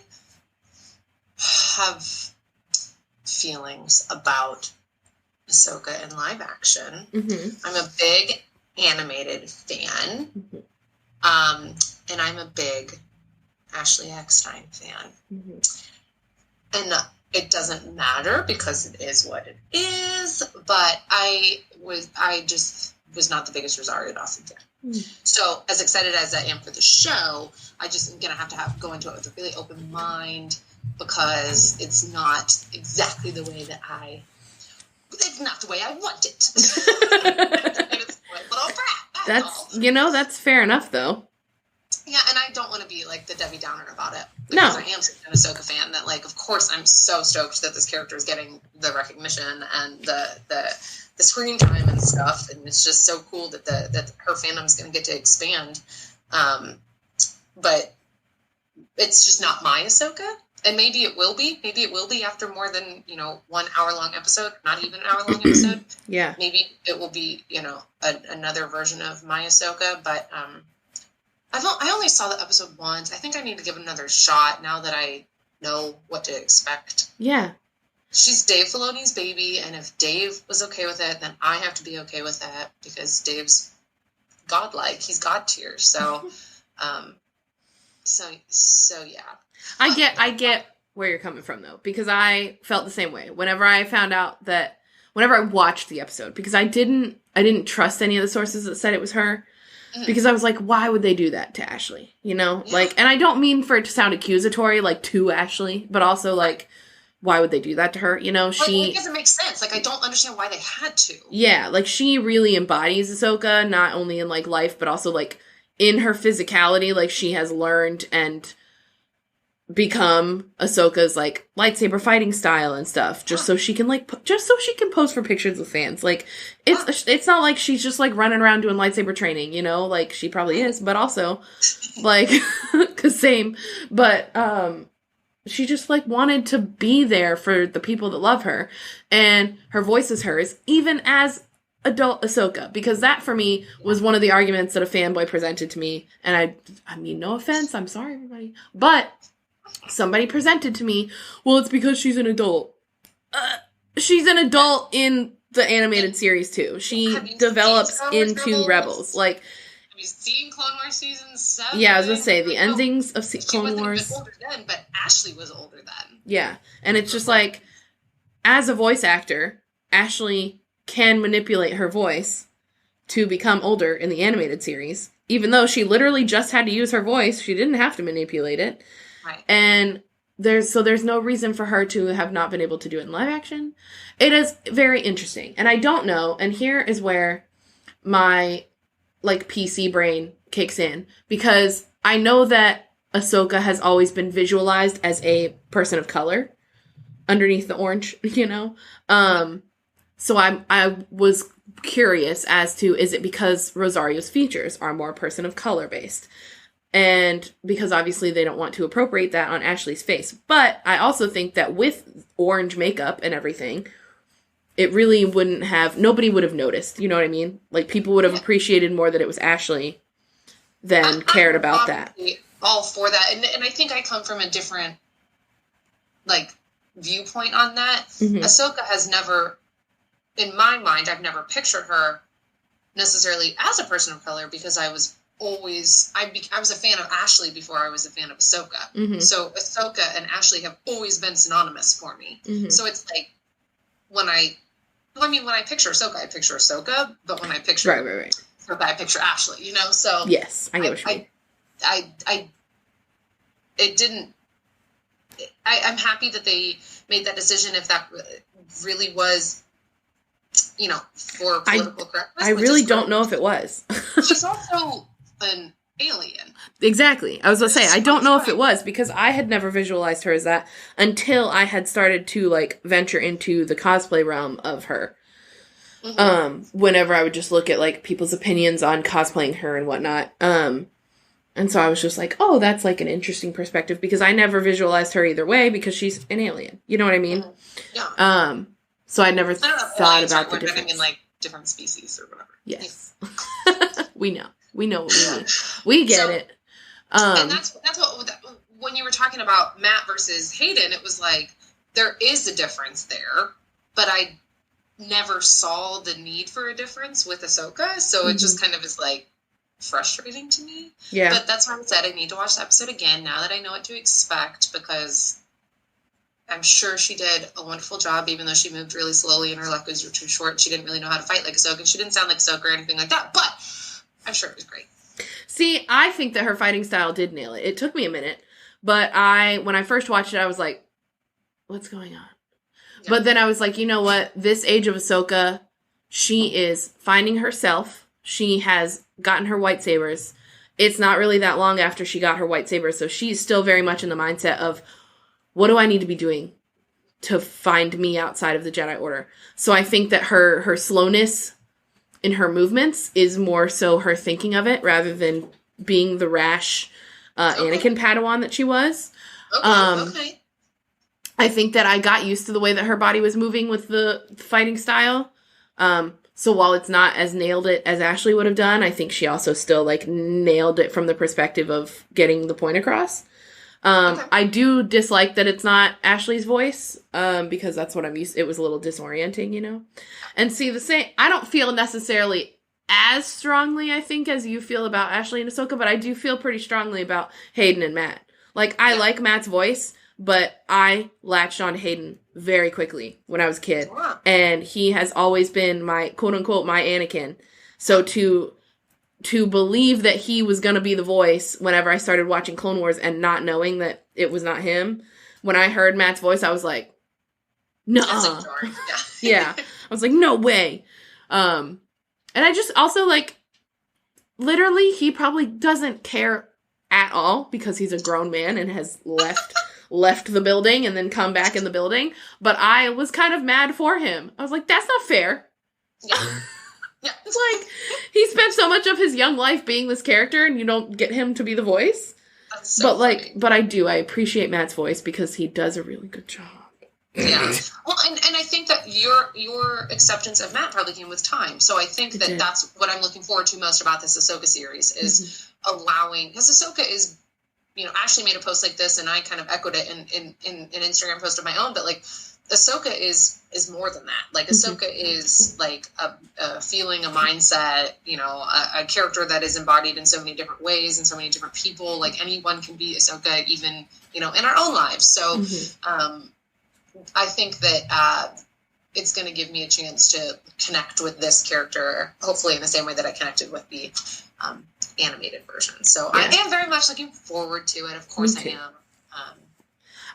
S3: have feelings about Ahsoka in live action.
S2: Mm-hmm.
S3: I'm a big animated fan.
S2: Mm-hmm.
S3: And I'm a big Ashley Eckstein fan.
S2: Mm-hmm.
S3: And it doesn't matter because it is what it is, but I just was not the biggest Rosario Dawson fan. So, as excited as I am for the show, I just am going to have to go into it with a really open mind, because it's not exactly the way that it's not the way I want it. It's but all right,
S2: that's fair enough, though.
S3: Yeah, and I don't want to be, like, the Debbie Downer about it. Because I am such an Ahsoka fan that, like, of course I'm so stoked that this character is getting the recognition and the screen time and stuff, and it's just so cool that that her fandom is going to get to expand. But it's just not my Ahsoka, and maybe it will be. Maybe it will be after more than 1 hour-long episode, not even an hour-long episode.
S2: Yeah.
S3: Maybe it will be another version of my Ahsoka, but I only saw the episode once. I think I need to give it another shot now that I know what to expect.
S2: Yeah.
S3: She's Dave Filoni's baby, and if Dave was okay with it, then I have to be okay with that, because Dave's godlike. He's God tier. So, so yeah.
S2: I get where you're coming from, though, because I felt the same way whenever I watched the episode, because I didn't trust any of the sources that said it was her. Because I was like, why would they do that to Ashley?
S3: Yeah.
S2: Like, and I don't mean for it to sound accusatory, like, to Ashley, but also, like, why would they do that to her?
S3: It doesn't make sense. Like, I don't understand why they had to.
S2: Yeah, like, she really embodies Ahsoka, not only in, like, life, but also, like, in her physicality. Like, she has learned and become Ahsoka's, like, lightsaber fighting style and stuff, just so she can, like, just so she can pose for pictures with fans. Like, it's not like she's just, like, running around doing lightsaber training, like, she probably is, but also, like, 'cause same, but, she just, like, wanted to be there for the people that love her, and her voice is hers, even as adult Ahsoka, because that, for me, was one of the arguments that a fanboy presented to me, and I mean, no offense, I'm sorry, everybody, but somebody presented to me, well, it's because she's an adult. She's an adult in the animated series, too. She develops into Rebels. Like,
S3: have you seen Clone Wars Season 7?
S2: Yeah, I was going to say, the endings of Clone Wars.
S3: She wasn't a bit older then, but Ashley was older then.
S2: Yeah, and it's just like, as a voice actor, Ashley can manipulate her voice to become older in the animated series. Even though she literally just had to use her voice, she didn't have to manipulate it.
S3: Right.
S2: And there's no reason for her to have not been able to do it in live action. It is very interesting. And I don't know, and here is where my, like, PC brain kicks in. Because I know that Ahsoka has always been visualized as a person of color underneath the orange, So I was curious as to, is it because Rosario's features are more person of color based? And because obviously they don't want to appropriate that on Ashley's face. But I also think that with orange makeup and everything, it really nobody would have noticed. You know what I mean? Like, people would have appreciated more that it was Ashley than cared about that.
S3: All for that. And I think I come from a different like, viewpoint on that.
S2: Mm-hmm.
S3: Ahsoka has never, in my mind, I've never pictured her necessarily as a person of color, because I was always, I was a fan of Ashley before I was a fan of Ahsoka.
S2: Mm-hmm.
S3: So Ahsoka and Ashley have always been synonymous for me.
S2: Mm-hmm.
S3: So it's like, when I picture Ahsoka, but when I picture
S2: right.
S3: Ahsoka, I picture Ashley, you know? So
S2: yes, I get what you mean.
S3: I'm happy that they made that decision, if that really was, you know, for political correctness.
S2: I really don't know if it was.
S3: She's also an alien.
S2: Exactly. I was going to say, I don't know if it was, because I had never visualized her as that until I had started to, like, venture into the cosplay realm of her. Mm-hmm. Whenever I would just look at, like, people's opinions on cosplaying her and whatnot. And so I was just like, oh, that's, like, an interesting perspective, because I never visualized her either way, because she's an alien. You know what I mean?
S3: Mm-hmm. Yeah.
S2: So I never thought about the difference.
S3: I mean, like, different species or whatever.
S2: Yes. We know. We know what we mean. We get it.
S3: And that's what, when you were talking about Matt versus Hayden, it was like, there is a difference there, but I never saw the need for a difference with Ahsoka, so it just kind of is, like, frustrating to me.
S2: Yeah.
S3: But that's why I said I need to watch the episode again now that I know what to expect, because I'm sure she did a wonderful job, even though she moved really slowly and her leftovers were too short. She didn't really know how to fight like Ahsoka, and she didn't sound like Ahsoka or anything like that, but I'm sure it was great.
S2: See, I think that her fighting style did nail it. It took me a minute, but when I first watched it, I was like, what's going on? Yeah. But then I was like, you know what? This age of Ahsoka, she is finding herself. She has gotten her lightsabers. It's not really that long after she got her lightsabers, so she's still very much in the mindset of, what do I need to be doing to find me outside of the Jedi Order? So I think that her slowness in her movements is more so her thinking of it, rather than being the rash Anakin Padawan that she was.
S3: Okay.
S2: I think that I got used to the way that her body was moving with the fighting style. So while it's not as nailed it as Ashley would have done, I think she also still, like, nailed it from the perspective of getting the point across. I do dislike that it's not Ashley's voice, because that's what I'm used to. It was a little disorienting, you know? And see, I don't feel necessarily as strongly, I think, as you feel about Ashley and Ahsoka, but I do feel pretty strongly about Hayden and Matt. Like, I like Matt's voice, but I latched on Hayden very quickly when I was a kid.
S3: Wow.
S2: And he has always been my, quote-unquote, my Anakin. So to believe that he was going to be the voice whenever I started watching Clone Wars and not knowing that it was not him, when I heard Matt's voice, I was like, nuh-uh. Yeah. I was like, no way. And I just also, like, literally, he probably doesn't care at all, because he's a grown man and has left the building and then come back in the building. But I was kind of mad for him. I was like, that's not fair.
S3: Yeah. Yeah.
S2: It's like, he spent so much of his young life being this character, and you don't get him to be the voice.
S3: That's so funny.
S2: But I appreciate Matt's voice, because he does a really good job.
S3: Yeah. Well, and I think that your acceptance of Matt probably came with time. So I think that that's what I'm looking forward to most about this Ahsoka series, is allowing, because Ahsoka is, you know, Ashley made a post like this, and I kind of echoed it in an Instagram post of my own, but, like, Ahsoka is more than that. Like, Ahsoka is, like, a feeling, a mindset, you know, a character that is embodied in so many different ways and so many different people. Like, anyone can be Ahsoka, even, you know, in our own lives. So, I think that it's going to give me a chance to connect with this character, hopefully in the same way that I connected with the animated version. So I am very much looking forward to it. Of course I am.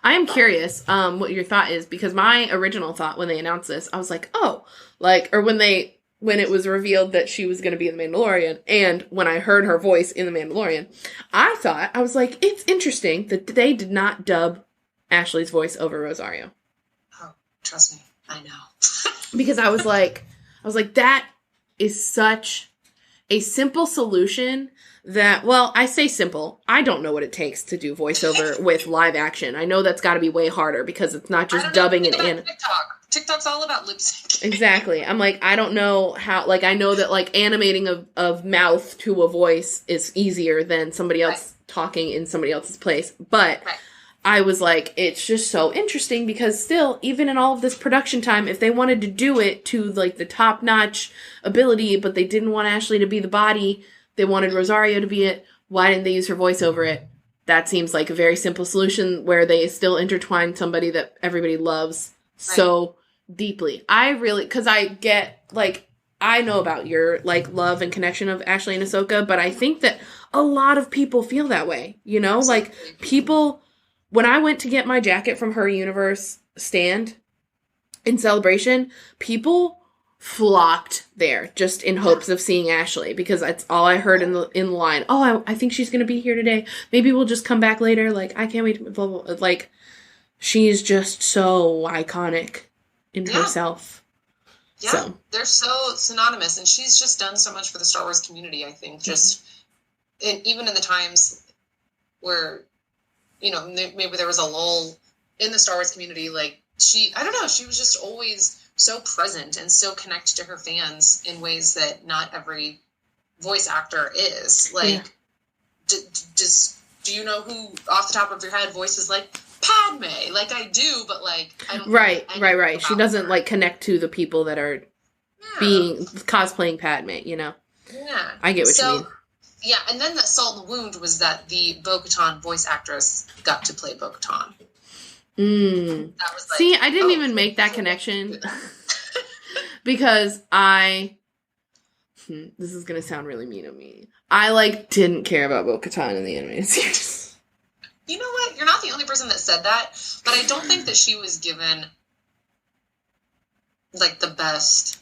S2: I am curious what your thought is, because my original thought when they announced this, I was like, oh, like, or when it was revealed that she was going to be in The Mandalorian, and when I heard her voice in The Mandalorian, I was like, it's interesting that they did not dub Ashley's voice over Rosario.
S3: Oh, trust me, I know.
S2: Because I was like, that is such a simple solution that, well, I say simple. I don't know what it takes to do voiceover with live action. I know that's got to be way harder, because it's not just dubbing and
S3: TikTok's all about lip sync.
S2: Exactly. I'm like, I don't know how, like, I know that, like, animating of mouth to a voice is easier than somebody else talking in somebody else's place. But I was like, it's just so interesting because still, even in all of this production time, if they wanted to do it to like the top-notch ability, but they didn't want Ashley to be the body, they wanted Rosario to be it, why didn't they use her voice over it? That seems like a very simple solution where they still intertwine somebody that everybody loves so deeply. I really, because I get, like, I know about your, like, love and connection of Ashley and Ahsoka, but I think that a lot of people feel that way, you know? Like, people, when I went to get my jacket from Her Universe stand in Celebration, people flocked there just in hopes of seeing Ashley, because that's all I heard in the line. Oh, I think she's going to be here today. Maybe we'll just come back later. Like, I can't wait to, blah, blah, blah. Like, she's just so iconic in herself.
S3: Yeah, so. They're so synonymous, and she's just done so much for the Star Wars community, I think. Just, and even in the times where, you know, maybe there was a lull in the Star Wars community, like, she was just always so present and so connected to her fans in ways that not every voice actor is. Like, do you know who, off the top of your head, voices like Padme? Like, I do, but, like, I don't. Right.
S2: She doesn't, like, connect to the people that are being cosplaying Padme, you know?
S3: Yeah.
S2: I get what you mean.
S3: Yeah, and then the salt in the wound was that the Bo-Katan voice actress got to play Bo-Katan. That was like,
S2: see, I didn't even make that connection. Because this is going to sound really mean of me. I, like, didn't care about Bo-Katan in the animated series.
S3: You know what? You're not the only person that said that, but I don't think that she was given, like, the best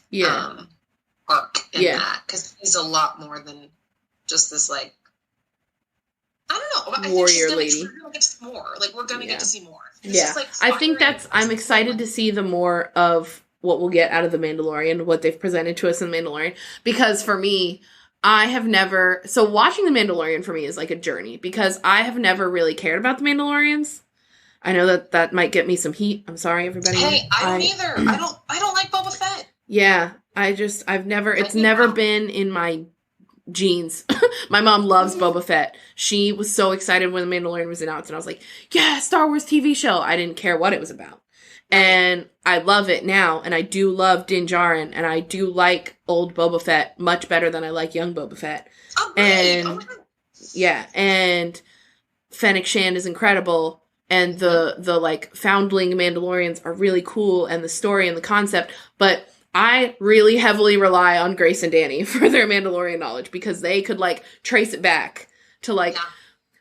S3: arc in that, because he's a lot more than just this, like, I don't know.
S2: Warrior lady.
S3: We're going to get to see more. Like, we're going to get to see more.
S2: Just, like, I think I'm excited to see the more of what we'll get out of The Mandalorian, what they've presented to us in The Mandalorian, because for me, I have never... So watching The Mandalorian for me is like a journey, because I have never really cared about The Mandalorians. I know that might get me some heat. I'm sorry, everybody.
S3: Hey, I don't either. I don't like Boba Fett.
S2: Yeah, I've never... It's never been in my genes. My mom loves Boba Fett. She was so excited when The Mandalorian was announced, and I was like, yeah, Star Wars TV show. I didn't care what it was about. And I love it now, and I do love Din Djarin, and I do like old Boba Fett much better than I like young Boba Fett.
S3: Oh, really?
S2: And yeah, and Fennec Shand is incredible, and the like foundling Mandalorians are really cool, and the story and the concept, but I really heavily rely on Grace and Danny for their Mandalorian knowledge, because they could like trace it back to like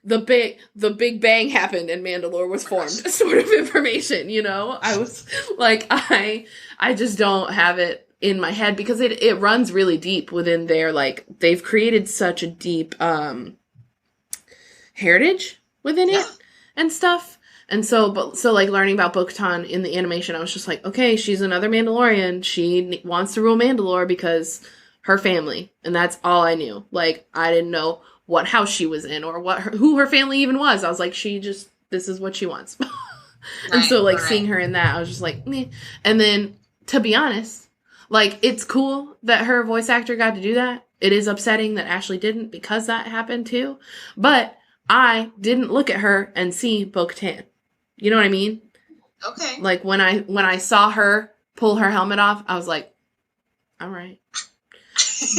S2: the Big Bang happened and Mandalore was formed sort of information, you know? I was like, I just don't have it in my head, because it runs really deep within their, like, they've created such a deep heritage within it and stuff. And so like learning about Bo-Katan in the animation, I was just like, okay, she's another Mandalorian. She wants to rule Mandalore because her family, and that's all I knew. Like, I didn't know what house she was in or who her family even was. I was like, this is what she wants. And so like seeing her in that, I was just like, meh. And then to be honest, like, it's cool that her voice actor got to do that. It is upsetting that Ashley didn't, because that happened too. But I didn't look at her and see Bo-Katan. You know what I mean?
S3: Okay.
S2: Like when I saw her pull her helmet off, I was like, all right.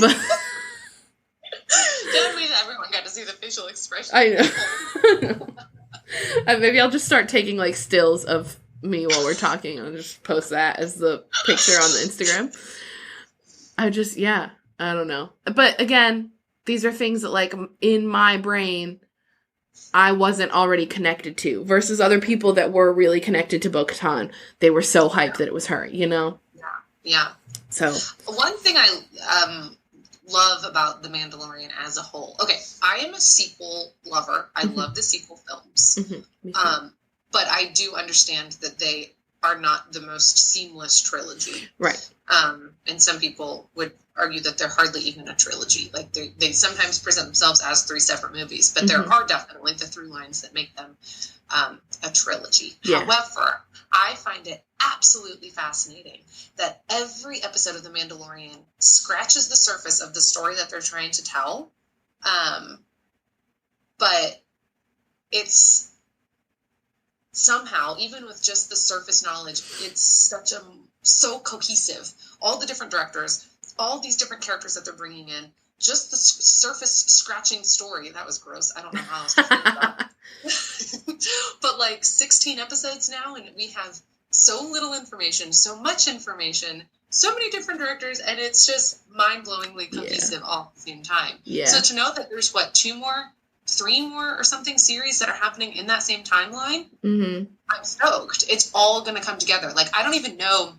S2: But
S3: didn't mean everyone got to see the facial expression.
S2: I know. Maybe I'll just start taking like stills of me while we're talking. I'll just post that as the picture on the Instagram. I don't know. But again, these are things that like in my brain I wasn't already connected to, versus other people that were really connected to Bo-Katan. They were so hyped that it was her, you know?
S3: Yeah.
S2: So
S3: one thing I love about The Mandalorian as a whole. Okay, I am a sequel lover. I love the sequel films. But I do understand that they are not the most seamless trilogy.
S2: Right.
S3: And some people would argue that they're hardly even a trilogy. Like they sometimes present themselves as 3 separate movies, but there are definitely the through lines that make them a trilogy. Yeah. However, I find it absolutely fascinating that every episode of The Mandalorian scratches the surface of the story that they're trying to tell. But it's somehow, even with just the surface knowledge, it's so cohesive. All the different directors, all these different characters that they're bringing in, just the surface scratching story. That was gross. I don't know how else to feel about it. But like 16 episodes now, and we have so little information, so much information, so many different directors, and it's just mind-blowingly cohesive all at the same time.
S2: Yeah.
S3: So to know that there's, 3 more or something series that are happening in that same timeline, I'm stoked. It's all going to come together. Like, I don't even know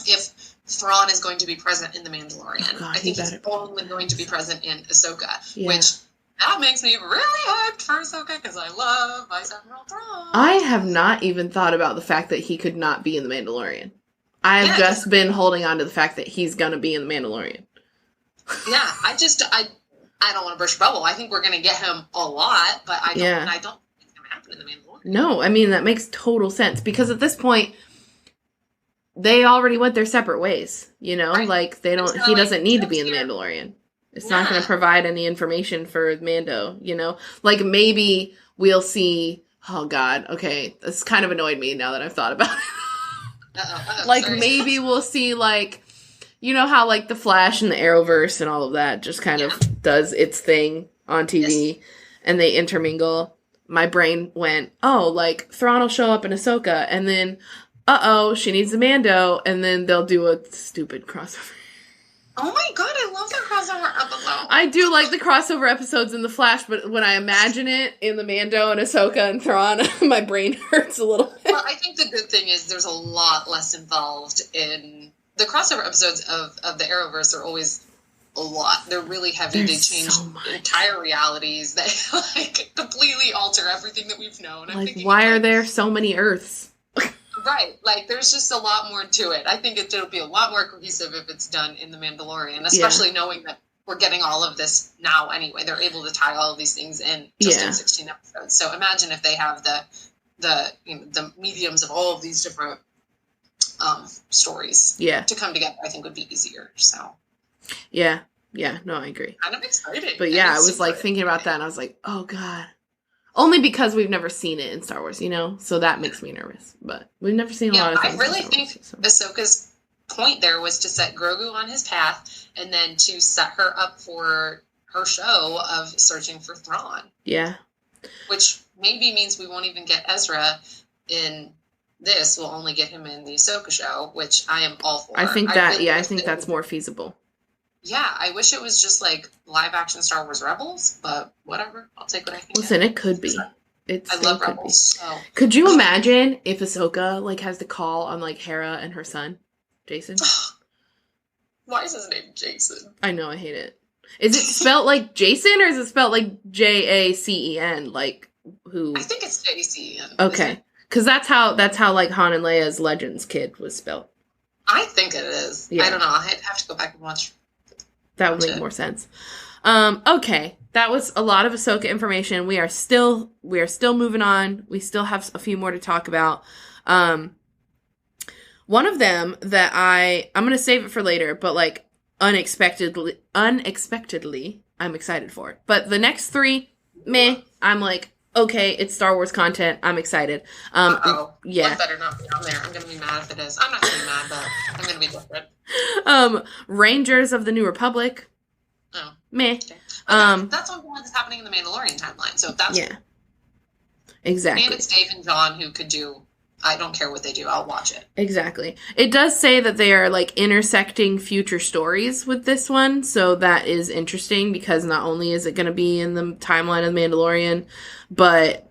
S3: if Thrawn is going to be present in The Mandalorian.
S2: Oh, God,
S3: I think he's only going to be present in Ahsoka, which that makes me really hyped for Ahsoka because I love Vice Admiral Thrawn.
S2: I have not even thought about the fact that he could not be in The Mandalorian. I've just been holding on to the fact that he's going to be in The Mandalorian.
S3: Yeah, I don't want to burst your bubble. I think we're going to get him a lot, but I don't think it's going to happen in The Mandalorian.
S2: No, I mean, that makes total sense because at this point, they already went their separate ways, you know? Right. Like, he doesn't need to be in The Mandalorian. It's not going to provide any information for Mando, you know? Like, maybe we'll see, oh God, okay, this kind of annoyed me now that I've thought about it. Like, sorry. Maybe we'll see, like, you know how, like, the Flash and the Arrowverse and all of that just kind of does its thing on TV, and they intermingle. My brain went, oh, like, Thrawn will show up in Ahsoka, and then, she needs a Mando, and then they'll do a stupid crossover.
S3: Oh my God, I love the crossover episode.
S2: I do like the crossover episodes in The Flash, but when I imagine it in the Mando and Ahsoka and Thrawn, my brain hurts a little bit.
S3: Well, I think the good thing is there's a lot less involved in... The crossover episodes of the Arrowverse are always a lot. They're really heavy. They change entire realities. They, like, completely alter everything that we've known.
S2: Like, why are there so many Earths?
S3: Right. Like, there's just a lot more to it. I think it'll be a lot more cohesive if it's done in The Mandalorian, especially knowing that we're getting all of this now anyway. They're able to tie all of these things in just in 16 episodes. So imagine if they have the mediums of all of these different stories to come together. I think would be easier. So no, I agree. Kind of exciting.
S2: But I was like thinking about that and I was like, oh God. Only because we've never seen it in Star Wars, you know? So that makes me nervous. But we've never seen a lot of things.
S3: I really think Ahsoka's point there was to set Grogu on his path and then to set her up for her show of searching for Thrawn. Yeah. Which maybe means we won't even get Ezra in this. We'll only get him in the Ahsoka show, which I am all for.
S2: I think that's more feasible.
S3: Yeah, I wish it was just like live action Star Wars Rebels, but whatever. I'll take what I can
S2: Listen,
S3: get.
S2: It could be.
S3: I love Rebels. So.
S2: Could you imagine if Ahsoka like has the call on like Hera and her son, Jason?
S3: Why is his name Jason?
S2: I know, I hate it. Is it spelled like Jason or is it spelled like Jacen? Like who?
S3: I think it's Jacen.
S2: Okay, because that's how like Han and Leia's Legends kid was spelled.
S3: I think it is. Yeah. I don't know. I have to go back and watch.
S2: That would make more sense. Okay. That was a lot of Ahsoka information. We are still moving on. We still have a few more to talk about. One of them that I'm going to save it for later, but like unexpectedly, I'm excited for it. But the next 3, I'm like, okay, it's Star Wars content. I'm excited.
S3: Yeah. That better not be on there. I'm going to be mad if it is. I'm not going to be mad, but I'm going to be different.
S2: Rangers of the New Republic.
S3: Oh.
S2: Meh.
S3: Okay. That's one that's happening in the Mandalorian timeline. So that's
S2: exactly.
S3: And it's Dave and John who could do. I don't care what they do. I'll watch it.
S2: Exactly. It does say that they are like intersecting future stories with this one, so that is interesting because not only is it going to be in the timeline of the Mandalorian, but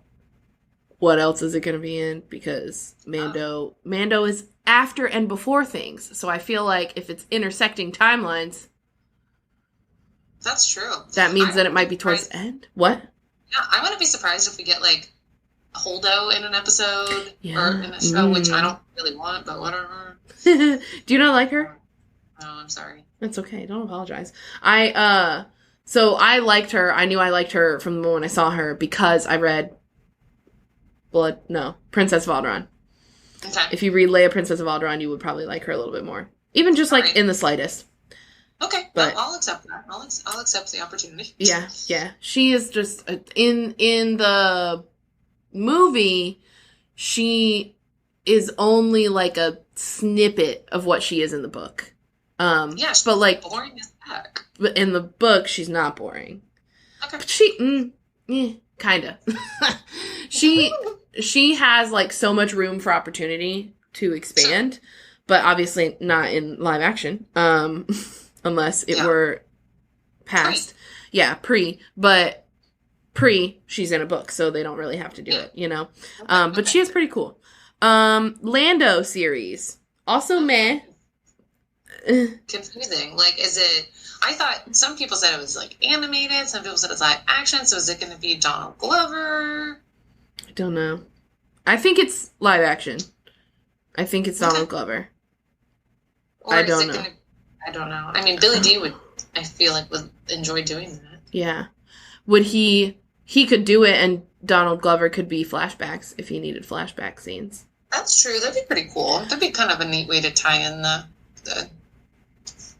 S2: what else is it going to be in? Because Mando is after and before things. So I feel like if it's intersecting timelines,
S3: that's true.
S2: That means that it might be towards the end. What?
S3: Yeah, I wouldn't be surprised if we get like Holdo in an episode or in a show, which I don't really want, but whatever.
S2: Do you not like her?
S3: No, I'm sorry.
S2: That's okay. Don't apologize. So I liked her. I knew I liked her from the moment I saw her because I read Princess of Alderaan. Okay. If you read Leia, Princess of Alderaan, you would probably like her a little bit more. Even just like in the slightest.
S3: Okay, but I'll accept that. I'll accept the opportunity.
S2: Yeah. She is just in the movie. she is only like a snippet of what she is in the book.
S3: Yeah, she's
S2: but like
S3: boring as heck.
S2: But in the book, she's not boring.
S3: Okay.
S2: But she, kinda. she has like so much room for opportunity to expand, but obviously not in live action. Unless it were past. Yeah, but she's in a book, so they don't really have to do it, you know? But she is pretty cool. Lando series. Also meh.
S3: Confusing. Like, is it... I thought some people said it was like animated, some people said it's live action, so is it going to be Donald Glover?
S2: I don't know. I think it's live action. I think it's Donald Glover.
S3: Or I don't know. I don't know. I mean, Billy D I feel like would enjoy doing that.
S2: Yeah. Would he could do it, and Donald Glover could be flashbacks if he needed flashback scenes.
S3: That's true. That'd be pretty cool. That'd be kind of a neat way to tie in the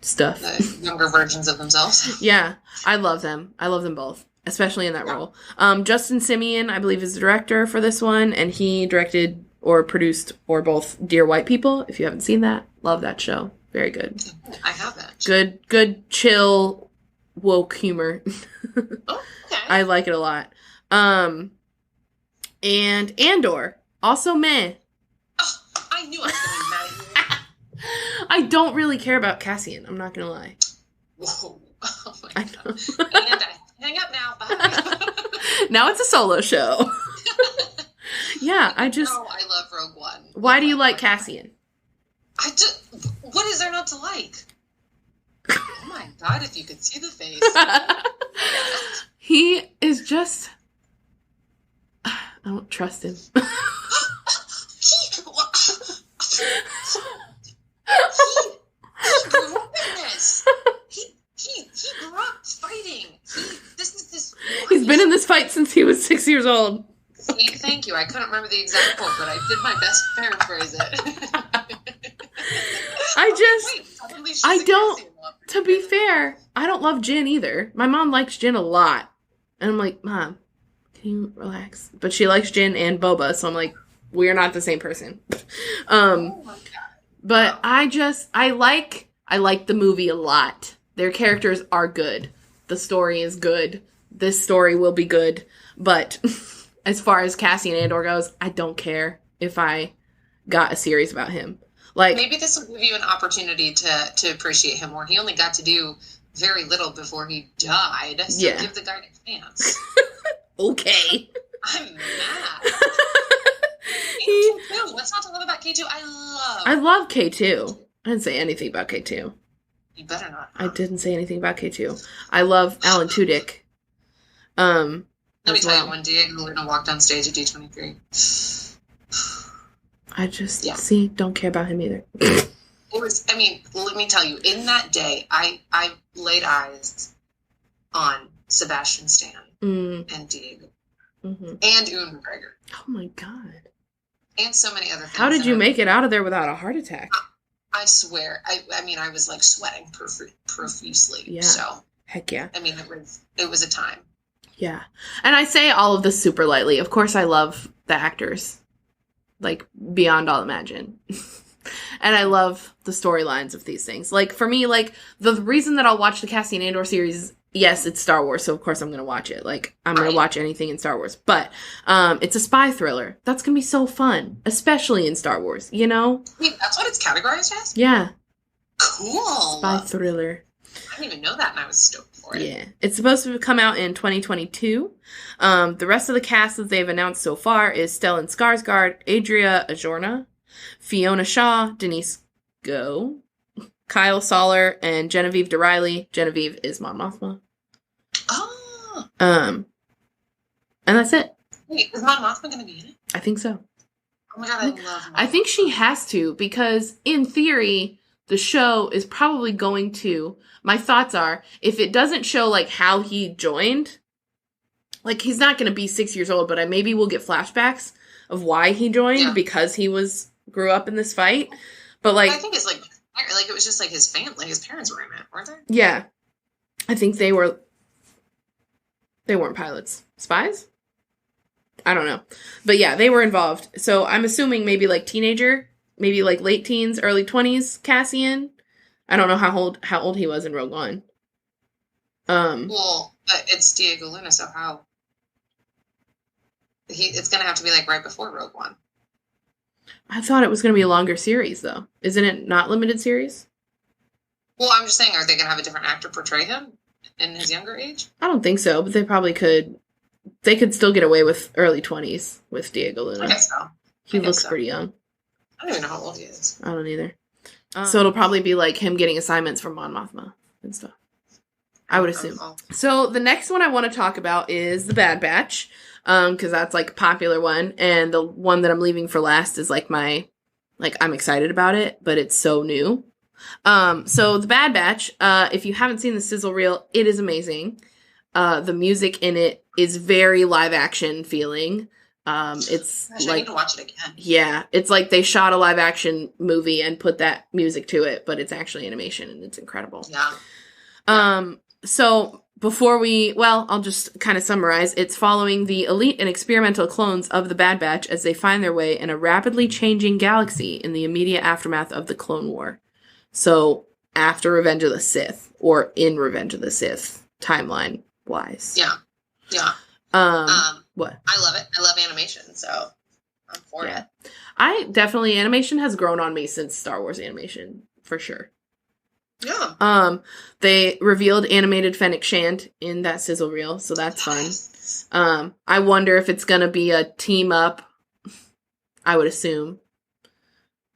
S2: stuff.
S3: The younger versions of themselves.
S2: Yeah. I love them. I love them both, especially in that role. Justin Simien, I believe, is the director for this one, and he directed or produced or both Dear White People. If you haven't seen that, love that show. Very good.
S3: I haven't.
S2: Good, chill, woke humor.
S3: Oh, okay.
S2: I like it a lot. And Andor, also meh.
S3: Oh, I knew I was going to be mad at you.
S2: I don't really care about Cassian. I'm not gonna lie.
S3: Whoa! Oh my god! And I hang up now. Bye.
S2: Now it's a solo show. Yeah, I
S3: love Rogue One.
S2: Why do you like Cassian?
S3: What is there not to like? Oh my god! If you could see the face.
S2: He is just. I don't trust him. He grew up in this. He grew up fighting. He's been in this fight since he was 6 years old.
S3: See, thank you. I couldn't remember the exact quote, but I did my best to paraphrase it.
S2: To be fair, I don't love Jin either. My mom likes Jin a lot. And I'm like, Mom, can you relax? But she likes Jin and Boba, so I'm like, we're not the same person.
S3: Oh my god.
S2: But I like the movie a lot. Their characters are good. The story is good. This story will be good. But as far as Cassian Andor goes, I don't care if I got a series about him. Like,
S3: maybe this will give you an opportunity to appreciate him more. He only got to do very little before he died. So give the guy a chance.
S2: Okay.
S3: I'm mad. K2. What's not to love about K2?
S2: I love K2. I didn't say anything about K2.
S3: You better not.
S2: I didn't say anything about K2. I love Alan Tudyk.
S3: Let me tell you, when Diego Luna walked on stage at D23.
S2: I just, don't care about him either.
S3: It was, let me tell you, in that day, I laid eyes on Sebastian Stan and Diego. Mm-hmm. And Ewan McGregor.
S2: Oh my god.
S3: And so many other things.
S2: How did you make it out of there without a heart attack?
S3: I swear. I was like sweating profusely.
S2: Yeah.
S3: So.
S2: Heck yeah.
S3: It was a time.
S2: Yeah. And I say all of this super lightly. Of course I love the actors. Like, beyond all imagine. And I love the storylines of these things. Like, for me, like, the reason that I'll watch the Cassian Andor series, yes, it's Star Wars, so of course I'm going to watch it. Like, I'm going to watch anything in Star Wars. But it's a spy thriller. That's going to be so fun. Especially in Star Wars, you know?
S3: Wait, that's what it's categorized as?
S2: Yeah.
S3: Cool.
S2: Spy thriller.
S3: I didn't even know that, and I was stoked for it.
S2: Yeah. It's supposed to come out in 2022. The rest of the cast that they've announced so far is Stellan Skarsgård, Adria Arjona, Fiona Shaw, Denise Go, Kyle Soller, and Genevieve DeRiley. Genevieve is Mon Mothma.
S3: Oh.
S2: And that's it.
S3: Wait, is Mon Mothma going to be in it?
S2: I think so.
S3: Oh my god, I love Mon
S2: I think she has to, because in theory, the show is probably going to, my thoughts are, if it doesn't show, like, how he joined, like, he's not going to be 6 years old, but maybe we'll get flashbacks of why he joined, because he grew up in this fight. But, like,
S3: I think it's, like, it was just, like, his family, his parents were in it, weren't they?
S2: Yeah. I think they weren't pilots. Spies? I don't know. But yeah, they were involved. So I'm assuming maybe like teenager, maybe like late teens, early 20s Cassian. I don't know how old he was in Rogue One.
S3: Well, but it's Diego Luna, so how? It's going to have to be like right before Rogue One.
S2: I thought it was going to be a longer series, though. Isn't it not limited series?
S3: Well, I'm just saying, are they going to have a different actor portray him in his younger age?
S2: I don't think so, but they probably could. They could still get away with early 20s with Diego Luna.
S3: I guess so.
S2: He looks pretty young.
S3: I don't even know how old he is.
S2: I don't either. So it'll probably be like him getting assignments from Mon Mothma and stuff. I would assume. So the next one I want to talk about is The Bad Batch, because that's like a popular one, and the one that I'm leaving for last is like I'm excited about it, but it's so new. So The Bad Batch, if you haven't seen the sizzle reel, it is amazing. The music in it is very live action feeling. It's
S3: Gosh,
S2: like,
S3: I need to watch it again.
S2: Yeah, it's like they shot a live action movie and put that music to it, but it's actually animation and it's incredible.
S3: Yeah.
S2: So I'll just kind of summarize. It's following the elite and experimental clones of the Bad Batch as they find their way in a rapidly changing galaxy in the immediate aftermath of the Clone War. So after Revenge of the Sith, or in Revenge of the Sith, timeline wise.
S3: Yeah. Yeah.
S2: What?
S3: I love it. I love animation, so I'm for it.
S2: Animation has grown on me since Star Wars animation, for sure.
S3: Yeah.
S2: They revealed animated Fennec Shand in that sizzle reel, so that's fun. I wonder if it's gonna be a team up. I would assume,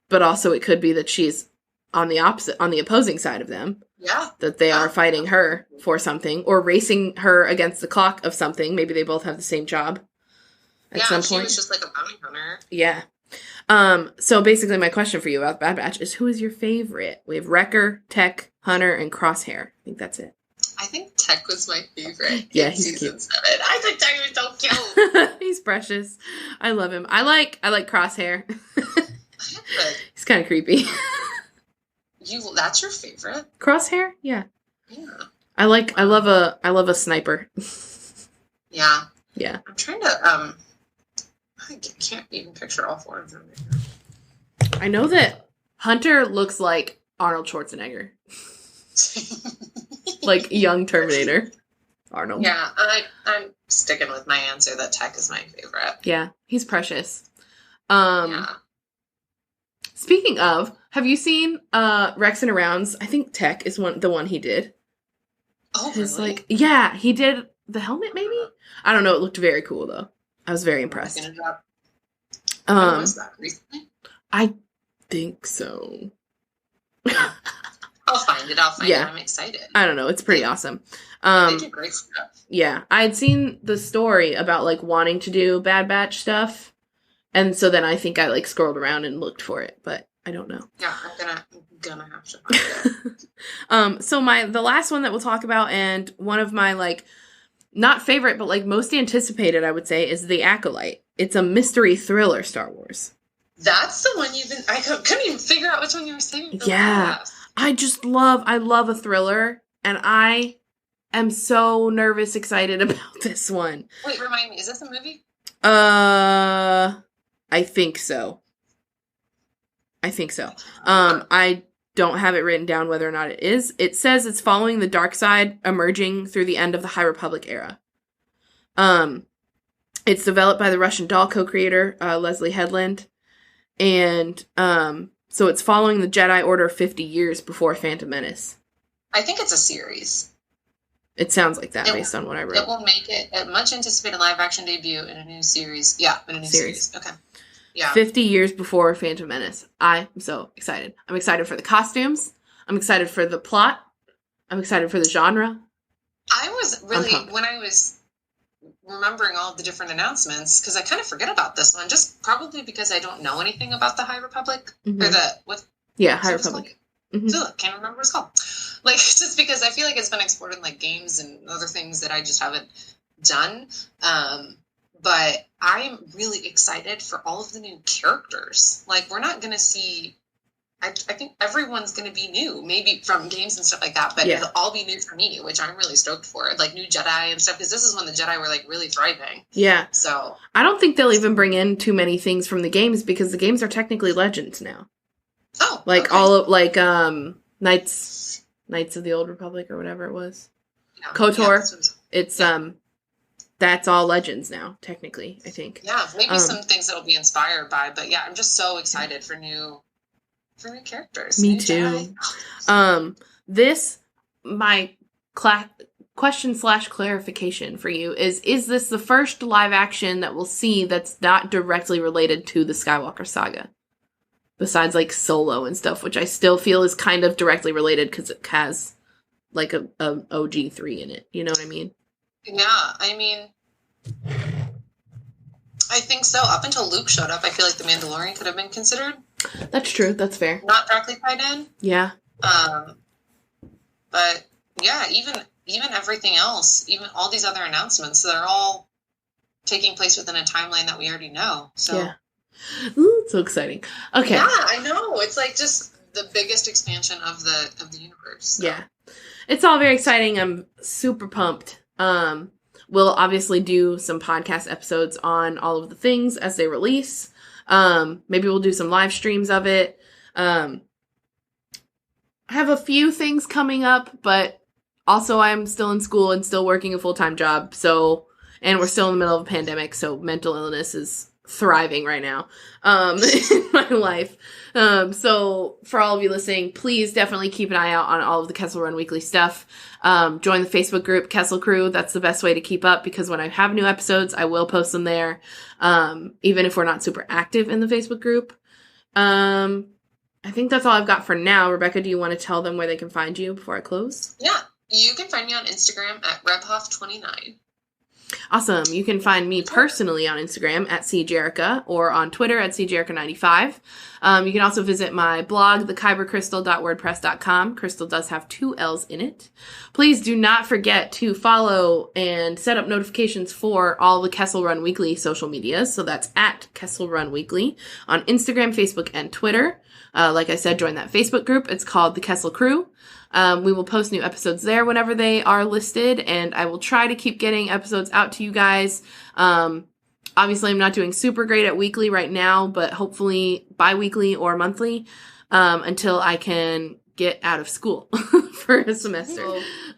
S2: but also it could be that she's on the opposing side of them.
S3: Yeah.
S2: That they are fighting her for something or racing her against the clock of something. Maybe they both have the same job at some point.
S3: She was just like a bounty hunter.
S2: Yeah. So basically my question for you about Bad Batch is, who is your favorite? We have Wrecker, Tech, Hunter, and Crosshair. I think that's it.
S3: I think Tech was my favorite.
S2: Yeah,
S3: he's
S2: he's
S3: season
S2: cute.
S3: 7. I think Tech was so cute.
S2: He's precious. I love him. I like Crosshair. He's kind of creepy.
S3: That's your favorite?
S2: Crosshair? Yeah.
S3: Yeah.
S2: I love a sniper.
S3: Yeah.
S2: Yeah.
S3: I'm trying to I can't even picture all 4 of them right now.
S2: I know that Hunter looks like Arnold Schwarzenegger. Like young Terminator. Arnold.
S3: Yeah, I'm sticking with my answer that Tech is my favorite.
S2: Yeah, he's precious.
S3: Yeah.
S2: Speaking of, have you seen Rex and Arounds? I think Tech is the one he did.
S3: Oh, really?
S2: Yeah, he did the helmet maybe? I don't know, it looked very cool though. I was very impressed.
S3: When was that? Recently?
S2: I think so.
S3: I'll find it. I'm excited.
S2: I don't know. It's pretty awesome.
S3: They do great stuff.
S2: Yeah. I had seen the story about like wanting to do Bad Batch stuff. And so then I think I like scrolled around and looked for it, but I don't know.
S3: Yeah, I'm gonna have to find it.
S2: So the last one that we'll talk about, and one of my like not favorite, but like most anticipated, I would say, is The Acolyte. It's a mystery thriller Star Wars.
S3: That's the one I couldn't even figure out which one you were saying.
S2: Yeah. I love a thriller, and I am so nervous, excited about this one.
S3: Wait, remind me, is this a movie?
S2: I think so. I don't have it written down whether or not it is. It says it's following the dark side emerging through the end of the High Republic era. It's developed by the Russian doll co-creator, Leslie Headland. And, so it's following the Jedi Order 50 years before Phantom Menace.
S3: I think it's a series.
S2: It sounds like that based on what I wrote.
S3: It will make it a much anticipated live action debut in a new series. Yeah, in a new series. Okay. Yeah.
S2: 50 years before Phantom Menace. I'm so excited. I'm excited for the costumes. I'm excited for the plot. I'm excited for the genre.
S3: I was really, when I was remembering all the different announcements, because I kind of forget about this one, just probably because I don't know anything about the High Republic.
S2: Mm-hmm.
S3: Or
S2: High Republic.
S3: Mm-hmm. Ugh, can't remember what it's called. Like, just because I feel like it's been explored in like games and other things that I just haven't done. But I'm really excited for all of the new characters. Like, we're not going to see I think everyone's going to be new, maybe from games and stuff like that, but it'll all be new for me, which I'm really stoked for. Like new Jedi and stuff, because this is when the Jedi were like really thriving.
S2: Yeah.
S3: So
S2: I don't think they'll even bring in too many things from the games because the games are technically Legends now.
S3: Oh,
S2: like
S3: okay.
S2: all of Knights of the Old Republic or whatever it was.
S3: Yeah.
S2: KOTOR. It's that's all Legends now, technically, I think.
S3: Yeah, maybe some things that'll be inspired by, but yeah, I'm just so excited for new characters.
S2: Me
S3: new
S2: too.
S3: Jedi.
S2: My question/clarification for you is this the first live action that we'll see that's not directly related to the Skywalker saga? Besides like Solo and stuff, which I still feel is kind of directly related because it has like a OG3 in it. You know what I mean?
S3: Yeah, I mean, I think so. Up until Luke showed up, I feel like The Mandalorian could have been considered.
S2: That's true. That's fair.
S3: Not directly tied in.
S2: Yeah.
S3: But yeah, even everything else, even all these other announcements, they're all taking place within a timeline that we already know. So
S2: yeah. Ooh, so exciting. Okay.
S3: Yeah, I know. It's like just the biggest expansion of the universe. So.
S2: Yeah. It's all very exciting. I'm super pumped. We'll obviously do some podcast episodes on all of the things as they release. Maybe we'll do some live streams of it. I have a few things coming up, but also I'm still in school and still working a full-time job. And we're still in the middle of a pandemic, so mental illness is thriving right now in my life. So for all of you listening, please definitely keep an eye out on all of the Kessel Run Weekly stuff. Join the Facebook group Kessel Crew. That's the best way to keep up because when I have new episodes, I will post them there. Even if we're not super active in the Facebook group. I think that's all I've got for now. Rebecca, do you want to tell them where they can find you before I close?
S3: Yeah, you can find me on Instagram at rebhoff29.
S2: Awesome. You can find me personally on Instagram at cjerica or on Twitter at cjerica95. You can also visit my blog, thekybercrystal.wordpress.com. Crystal does have 2 L's in it. Please do not forget to follow and set up notifications for all the Kessel Run Weekly social medias. So that's at Kessel Run Weekly on Instagram, Facebook, and Twitter. Like I said, join that Facebook group. It's called The Kessel Crew. We will post new episodes there whenever they are listed, and I will try to keep getting episodes out to you guys. Obviously, I'm not doing super great at weekly right now, but hopefully bi-weekly or monthly until I can get out of school for a semester.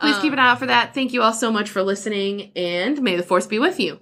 S2: Please keep an eye out for that. Thank you all so much for listening, and may the Force be with you.